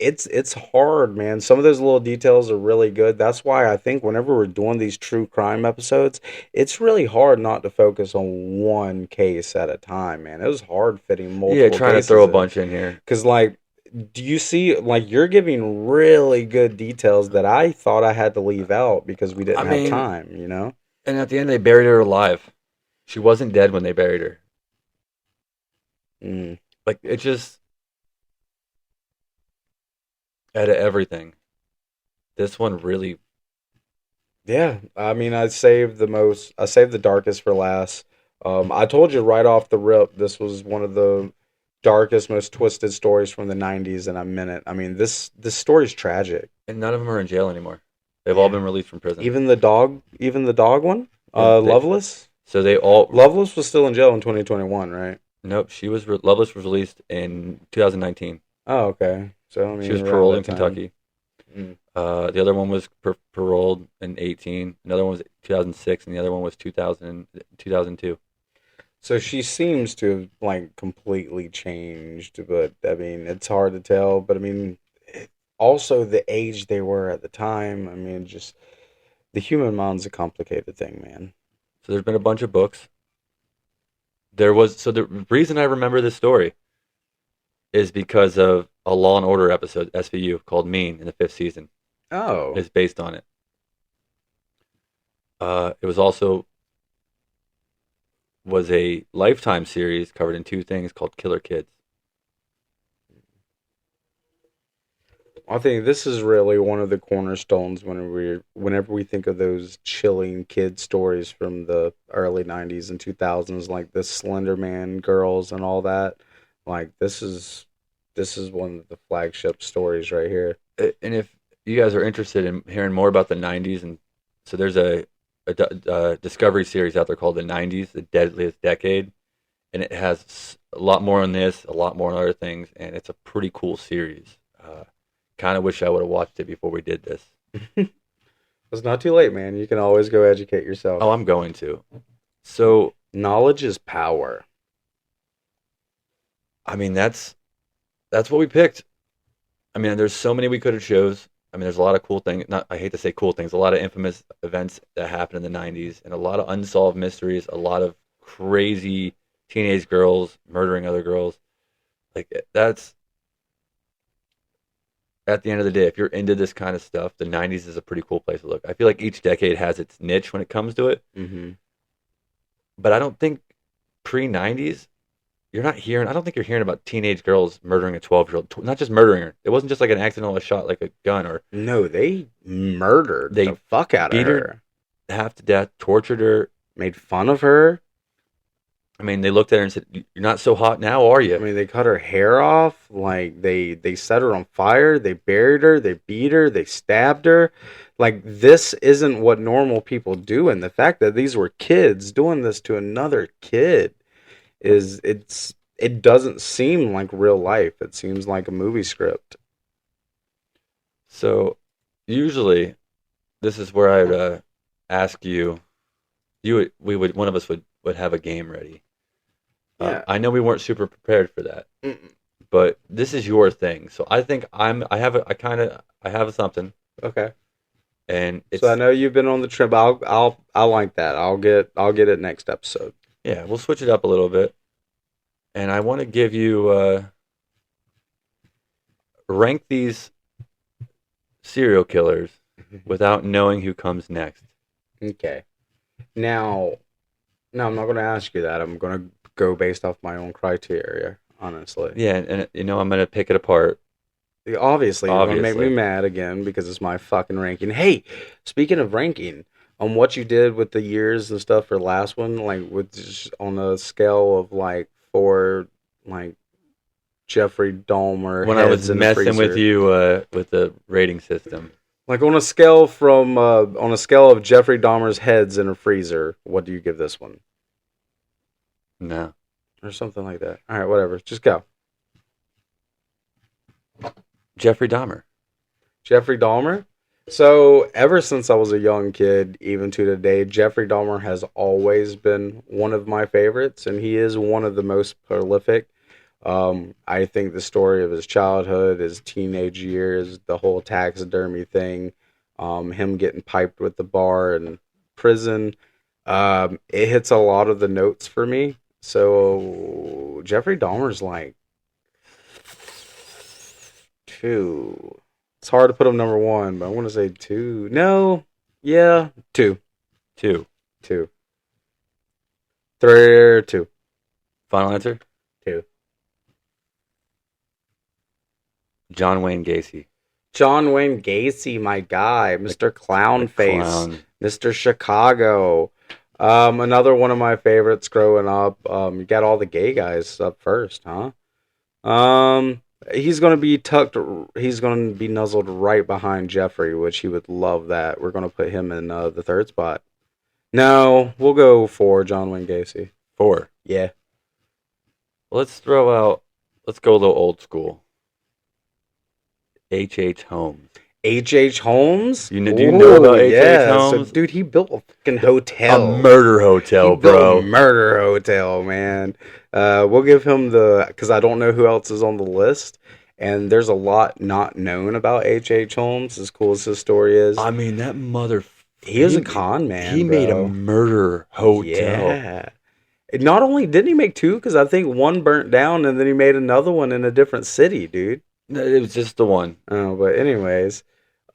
it's hard, man. Some of those little details are really good. That's why I think whenever we're doing these true crime episodes, it's really hard not to focus on one case at a time, man. It was hard fitting Yeah, multiple trying to throw cases a in. bunch in here. Cause like, do you see like you're giving really good details that I thought I had to leave out because we I didn't have mean, time, you know? and at the end they buried her alive. She wasn't dead when they buried her. Mm. Like it just out of everything. This one really. Yeah, I mean, I saved the darkest for last. I told you right off the rip, this was one of the darkest, most twisted stories from the '90s, and I meant it. I mean, this story's tragic. And none of them are in jail anymore. They've all Yeah, been released from prison. even the dog one, Yeah, Loveless. so they all. Loveless was still in jail in 2021, right? Nope, Loveless was released in 2019. Oh, okay. So I She mean, was around paroled in that time. Kentucky. Mm. The other one was paroled in 18. Another one was 2006, and the other one was 2002. So she seems to have like completely changed, but I mean, it's hard to tell. But I mean, also the age they were at the time. I mean, just the human mind's a complicated thing, man. So there's been a bunch of books. The reason I remember this story is because of a Law and Order episode, SVU, called Mean in the 5th season. Oh, It's based on it. It was a Lifetime series covered in two things called Killer Kids. I think this is really one of the cornerstones whenever we think of those chilling kid stories from the early '90s and 2000s, like the Slender Man girls and all that. Like this is one of the flagship stories right here. And if you guys are interested in hearing more about the 90s, and so there's a Discovery series out there called The 90s, The Deadliest Decade, and it has a lot more on this, a lot more on other things, and it's a pretty cool series. Kind of wish I would have watched it before we did this. It's not too late, man. You can always go educate yourself. Oh, I'm going to. So, Knowledge is power. I mean, that's what we picked. I mean, there's so many we could have chose. I mean, there's a lot of cool things. Not, I hate to say cool things. A lot of infamous events that happened in the '90s, and a lot of unsolved mysteries. A lot of crazy teenage girls murdering other girls. Like that's at the end of the day, if you're into this kind of stuff, the '90s is a pretty cool place to look. I feel like each decade has its niche when it comes to it, Mm-hmm. but I don't think pre '90s you're not hearing. I don't think you're hearing about teenage girls murdering a 12-year-old. Not just murdering her. It wasn't just like an accidental shot, like a gun, or No, they murdered they the fuck out of beat her her. half to death, tortured her. Made fun of her. I mean, they looked at her and said, "You're not so hot now, are I you?" mean, they cut her hair off. Like they set her on fire. They buried her. They beat her. They stabbed her. Like this isn't what normal people do. And the fact that these were kids doing this to another kid it doesn't seem like real life. It seems like a movie script. So, usually, this is where I would ask you. One of us would have a game ready. Yeah. I know we weren't super prepared for that, Mm-mm. but this is your thing. So I think I have something, Okay. and it's So I know you've been on the trip. I like that. I'll get it next episode. yeah. We'll switch it up a little bit, and I want to give you rank these serial killers without knowing who comes next. Okay. Now, no, I'm not going to ask you that. I'm going to go based off my own criteria, honestly. Yeah, and I'm gonna pick it apart. Obviously, you're going to make me Obviously. mad again because it's my fucking ranking. Hey, speaking of ranking, on what you did with the years and stuff for last one, like with just on a scale of like four, like Jeffrey Dahmer When I heads was in the messing with freezer. you with the rating system. Like on a scale of Jeffrey Dahmer's heads in a freezer, what do you give this one? No. Or something like that. All right, whatever. Just go. Jeffrey Dahmer. Jeffrey Dahmer. So ever since I was a young kid, even to today, Jeffrey Dahmer has always been one of my favorites, and he is one of the most prolific. I think the story of his childhood, his teenage years, the whole taxidermy thing, him getting piped with the bar and prison, it hits a lot of the notes for me. So Jeffrey Dahmer's like two. It's hard to put him number one, but I want to say two. No, yeah, two, Two. two, three, two, Final answer? two. John Wayne Gacy. John Wayne Gacy, my guy, Mr. Clown Face, Clown. Mr. Chicago. Another one of my favorites growing up. You got all the gay guys up first, huh? He's gonna be tucked. He's gonna be nuzzled right behind Jeffrey, which he would love that. We're gonna put him in the third spot. No, we'll go for John Wayne Gacy. 4. Yeah. Let's go a little old school. H.H. Holmes. H.H. Holmes? Do you know about H.H. Yeah. Holmes? So, dude, he built a fucking hotel. A murder hotel, He built bro. a murder hotel, man. We'll give him because I don't know who else is on the list, and there's a lot not known about H.H. Holmes. As cool as his story is, I mean, that mother. he was a con man. He made a murder hotel. Yeah. Not only didn't he make two, because I think one burnt down, and then he made another one in a different city, dude. It was just the one. Oh, but anyways,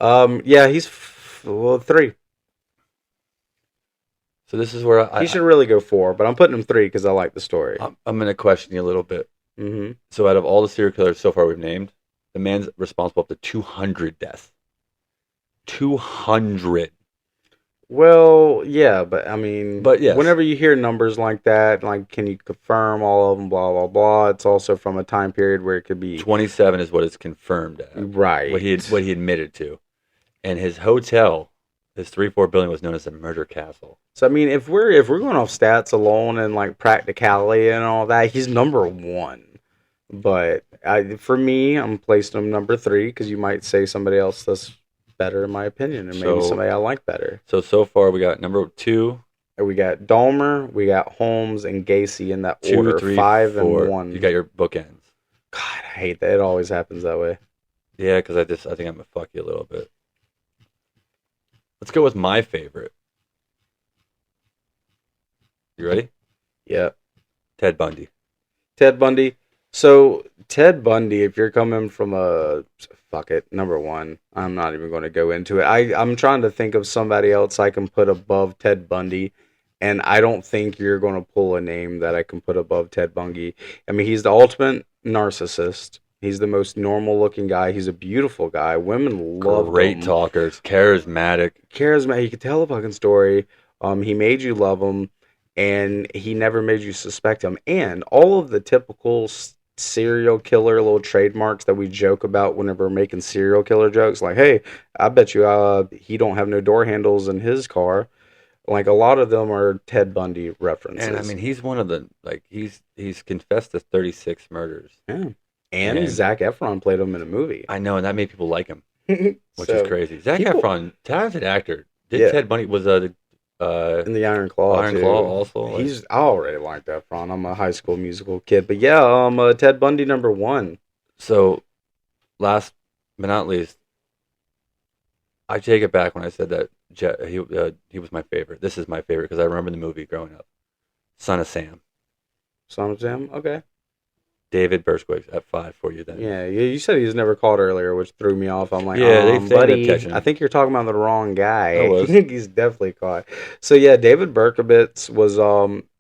yeah, he's three. So this is where He should really go four, but I'm putting him three because I like the story. I'm going to question you a little bit. Mm-hmm. So out of all the serial killers so far we've named, the man's responsible up to 200 deaths. 200. Well, yeah, but I mean, yes. Whenever you hear numbers like that, like, can you confirm all of them, blah, blah, blah, it's also from a time period where it could be... 27 is what it's confirmed at. Right. What he admitted to. And his hotel, his 3-4 building was known as the Murder Castle. So, I mean, if we're going off stats alone and, like, practicality and all that, he's number one. But for me, I'm placing him number three because you might say somebody else that's better in my opinion, and maybe somebody I like better. So far we got number 2. We got Dahmer, we got Holmes, and Gacy in that 2, order. 3, 5 4. and 1. You got your bookends. God, I hate that. It always happens that way. Yeah, because I think I'm gonna fuck you a little bit. Let's go with my favorite. You ready? Yeah. Ted Bundy. Ted Bundy. So Ted Bundy, if you're coming from fuck it, number one. I'm not even going to go into it. I'm trying to think of somebody else I can put above Ted Bundy, and I don't think you're going to pull a name that I can put above Ted Bundy. I mean, he's the ultimate narcissist. He's the most normal looking guy. He's a beautiful guy. Women love him. Great talkers, charismatic. He could tell a fucking story. He made you love him, and he never made you suspect him. And all of the typical serial killer little trademarks that we joke about whenever we're making serial killer jokes, like, hey, I bet you he don't have no door handles in his car. Like, a lot of them are Ted Bundy references. And I mean, he's one of the, like, he's confessed to 36 murders. Yeah. And Zac Efron played him in a movie. I know, and that made people like him, which is crazy. Zac Efron, talented actor. Ted Bundy was in the Iron Claw. Iron Claw also. I already like Efron. I'm a High School Musical kid, but yeah, Ted Bundy number one. So, last but not least, I take it back when I said that he was my favorite. This is my favorite because I remember the movie growing up. Son of Sam. Son of Sam. Okay. David Berkowitz at 5 for you then. Yeah, you said he was never caught earlier, which threw me off. I'm like, buddy, I think you're talking about the wrong guy. I was. He's definitely caught. So yeah, David Berkowitz was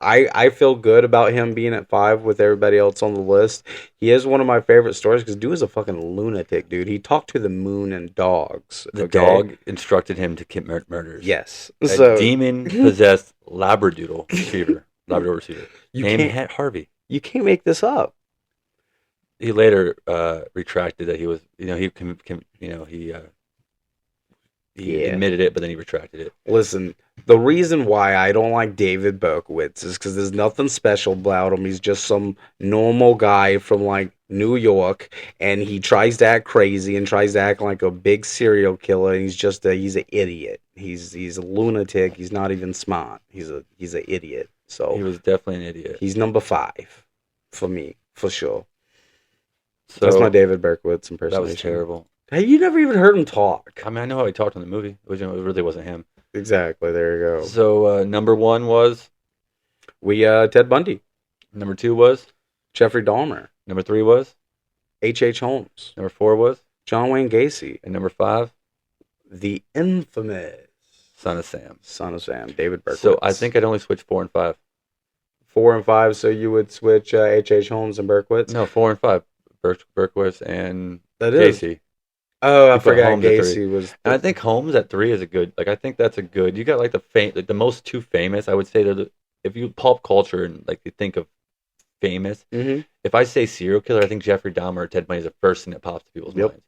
I feel good about him being at 5 with everybody else on the list. He is one of my favorite stories because dude is a fucking lunatic, dude. He talked to the moon and dogs. The dog instructed him to commit murders. Yes. A demon-possessed Labrador retriever named Harvey. You can't make this up. He later retracted that he was, he He Yeah. admitted it, but then he retracted it. Listen, the reason why I don't like David Berkowitz is because there's nothing special about him. He's just some normal guy from like New York, and he tries to act crazy and tries to act like a big serial killer. And he's an idiot. He's a lunatic. He's not even smart. He's an idiot. So He was definitely an idiot. he's number 5 for me for sure. That's my So David Berkowitz that was impersonation. terrible. Hey, you never even heard him talk. I mean, I know how he talked in the movie. It really wasn't him. Exactly. There you go. So number 1 was. We Ted Bundy, Number 2 was. Jeffrey Dahmer, Number 3 was. H. Holmes, Number 4 was. John Wayne Gacy, And number 5, the infamous Son of Sam. Son of Sam, David Berkowitz. So I think I'd only switch 4 and 5. 4 and 5. So you would switch H. Holmes and Berkowitz. No, 4 and 5. Berkowitz and That is. Gacy. Oh, I You put forgot Holmes at Gacy was. And I think Holmes at 3 is a good. Like I think that's a good. You got like like the most two famous. I would say they're if you pulp culture and like you think of famous. Mm-hmm. If I say serial killer, I think Jeffrey Dahmer or Ted Bundy is the first thing that pops to people's minds.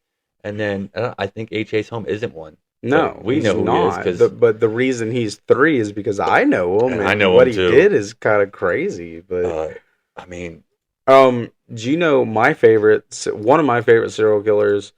And then I think H. Holmes isn't one. No, So we know who not. he is But the reason he's 3 is because I know him, And and I know what him he too. did is kind of crazy. But I mean, do you know my favorite? One of my favorite serial killers,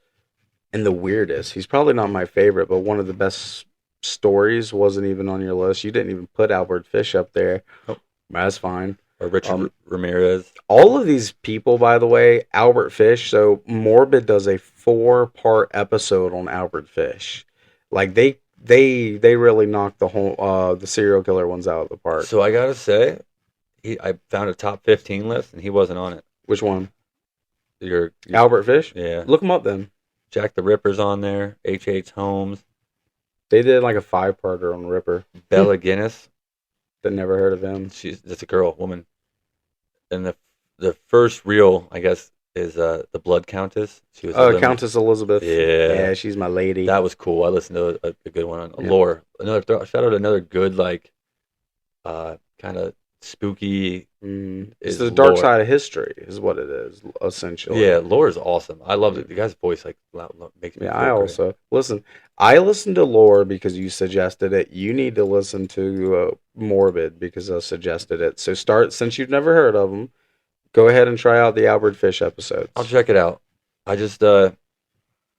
and the weirdest. He's probably not my favorite, but one of the best stories wasn't even on your list. You didn't even put Albert Fish up there. Oh. That's fine. or Richard Ramirez. All of these people, by the way, Albert Fish. So Morbid does a 4-part episode on Albert Fish. Like they really knocked the whole the serial killer ones out of the park. So I gotta say, I found a top 15 list and he wasn't on it. Which one? Your Albert Fish? Yeah. Look him up then. Jack the Ripper's on there. H. Holmes. They did like a 5-parter on Ripper. Bella Guinness. That never heard of him. That's a girl, woman. And the first real, I guess, is the Blood Countess. She was Countess Elizabeth. Yeah. Yeah, she's my lady. That was cool. I listened to a good one on Yeah. Lore. Shout out another good like kind of spooky. It's is the dark Lore. side of history, is what it is, essentially. Yeah, Lore is awesome. I love it. The guy's voice like makes me. Yeah, feel I great. also listen. I listened to Lore because you suggested it. You need to listen to Morbid because I suggested it. So since you've never heard of them. Go ahead and try out the Albert Fish episodes. I'll check it out. I just I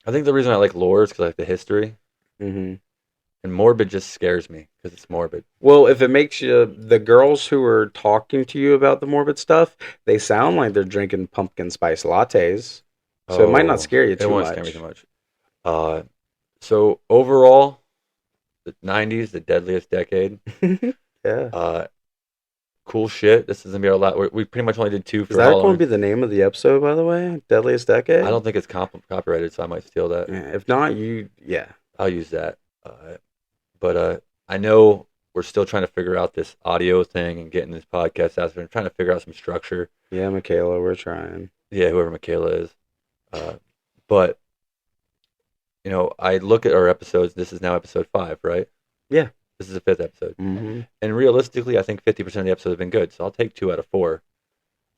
think the reason I like Lore is because I like the history. Mm-hmm. And Morbid just scares me because it's morbid. Well, if it makes you, the girls who are talking to you about the morbid stuff, they sound like they're drinking pumpkin spice lattes. So it might not scare you too much. It won't scare me too much. So overall, the 90s, the deadliest decade. Yeah. Cool shit. This is going to be our last. We pretty much only did 2 for Is that Halloween. going to be the name of the episode, by the way? Deadliest Decade? I don't think it's copyrighted, so I might steal that. Yeah, if not, yeah. I'll use that. But I know we're still trying to figure out this audio thing and getting this podcast out there and trying to figure out some structure. Yeah, Michaela, we're trying. Yeah, whoever Michaela is. But, I look at our episodes. This is now episode 5, right? Yeah. This is the 5th episode. Mm-hmm. And realistically, I think 50% of the episodes have been good. So I'll take 2 out of 4.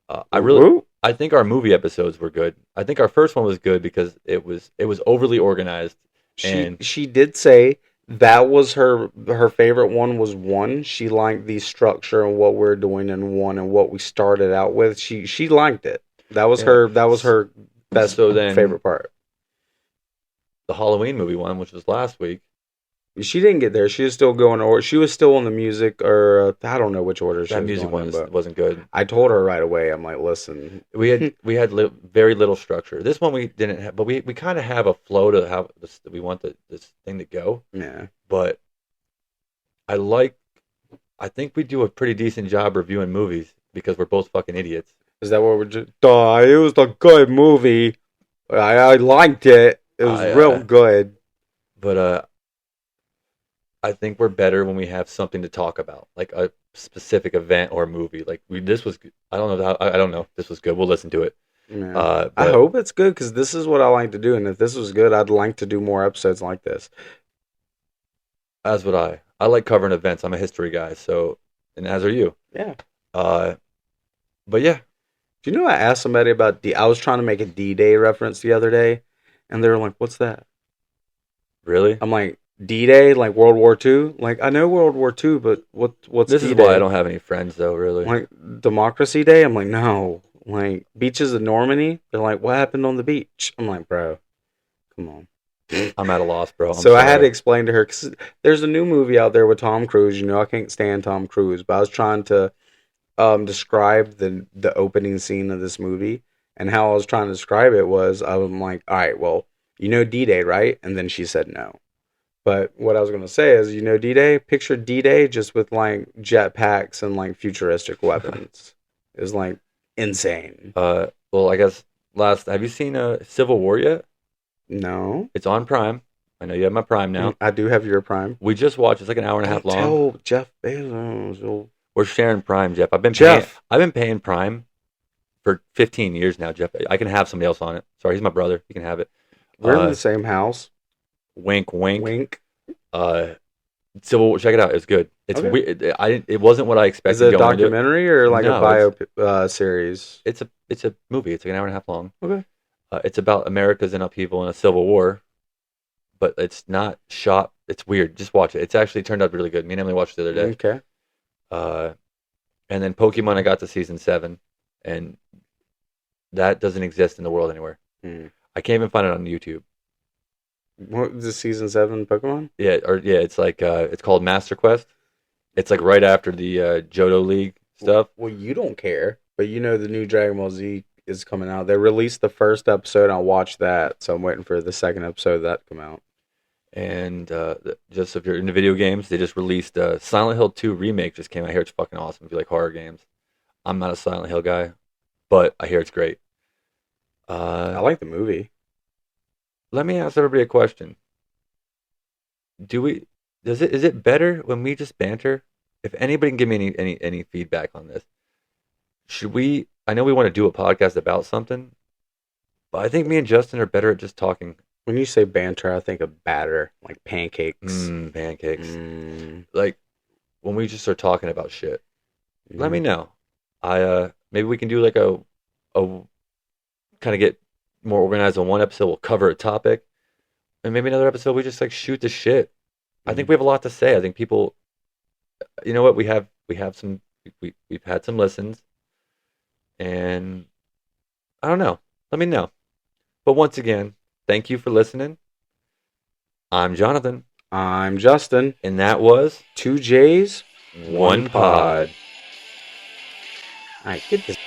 I think our movie episodes were good. I think our first one was good because it was overly organized. She did say that was her favorite one was 1. She liked the structure and what we're doing in 1 and what we started out with. She liked it. That was her best favorite part. The Halloween movie one, which was last week. She didn't get there. She was still going, or she was still on the music, or I don't know which order. That music one wasn't good. I told her right away. I'm like, listen, we had very little structure. This one we didn't have, but we kind of have a flow to how we want this thing to go. Yeah. But I think we do a pretty decent job reviewing movies because we're both fucking idiots. Is that what we're just? It was a good movie. I liked it. It was real good. But I think we're better when we have something to talk about, like a specific event or movie. Like this was, I don't know. This was good. We'll listen to it. Yeah. I hope it's good because this is what I like to do. And if this was good, I'd like to do more episodes like this. As would I. I like covering events. I'm a history guy. So, and as are you. Yeah. But yeah. Do you know I asked somebody about I was trying to make a D-Day reference the other day, and they were like, "What's that?" Really? I'm like, D-Day, like World War II. Like I know World War II, but what's This is why I D-Day? don't have any friends, though. Really, Like Democracy Day? I'm like, no. Like beaches of Normandy? They're like, what happened on the beach? I'm like, bro, come on. I'm at a loss, bro. I'm So I had to sorry. explain to her because there's a new movie out there with Tom Cruise. You know, I can't stand Tom Cruise, but I was trying to describe the opening scene of this movie, and how I was trying to describe it was I was like, all right, well, you know D-Day, right? And then she said no. But what I was gonna say is, you know D-Day? Picture D-Day just with like jetpacks and like futuristic weapons. It was like insane. Well, I guess last. Have you seen Civil War yet? No, It's on Prime. I know you have my Prime now. I do have your Prime. We just watched. It's like an hour and a half Don't long. tell Jeff Bezos. We're sharing Prime, Jeff. Jeff, I've been paying Prime for 15 years now, Jeff. I can have somebody else on it. Sorry, he's my brother. He can have it. we're in Uh, the same house. wink, wink. Wink. Uh, Civil War. Check it out. It's good. It's Okay. weird. It wasn't what I Is expected it a going into it. documentary or like a No, bio series? it's a movie. It's like an hour and a half long. Okay. It's about America's in upheaval in a civil war, but it's not shot. It's weird. Just watch it. It's actually turned out really good. Me and Emily watched it the other day. Okay. Uh, and then Pokemon, I got to season 7, and that doesn't exist in the world anywhere. Hmm. I can't even find it on YouTube. What the season 7 Pokemon? Yeah, it's like it's called Master Quest. It's like right after the Johto League stuff. Well, you don't care, but you know the new Dragon Ball Z is coming out. They released the first episode. I watched that, so I'm waiting for the second episode of that to come out. And just if you're into video games, they just released Silent Hill 2 remake. Just came out. I hear it's fucking awesome if you like horror games. I'm not a Silent Hill guy, but I hear it's great. I Uh, like the movie. Let me ask everybody a question. Do we is it better when we just banter? If anybody can give me any feedback on this, should we? I know we want to do a podcast about something, but I think me and Justin are better at just talking. When you say banter, I think of batter, like pancakes. Pancakes. Mm, Like when we just start talking about shit. Let me mhm. know. I maybe we can do like a kind of get more organized on one episode. We'll cover a topic, and maybe another episode we just like shoot the shit. I think Mhm. we have a lot to say. I think people, you know what, we have some we've had some listens, and I don't know. Let me know. But once again, thank you for listening. I'm Jonathan, I'm Justin. and that was Two J's, one One pod. Pod. All right, get this.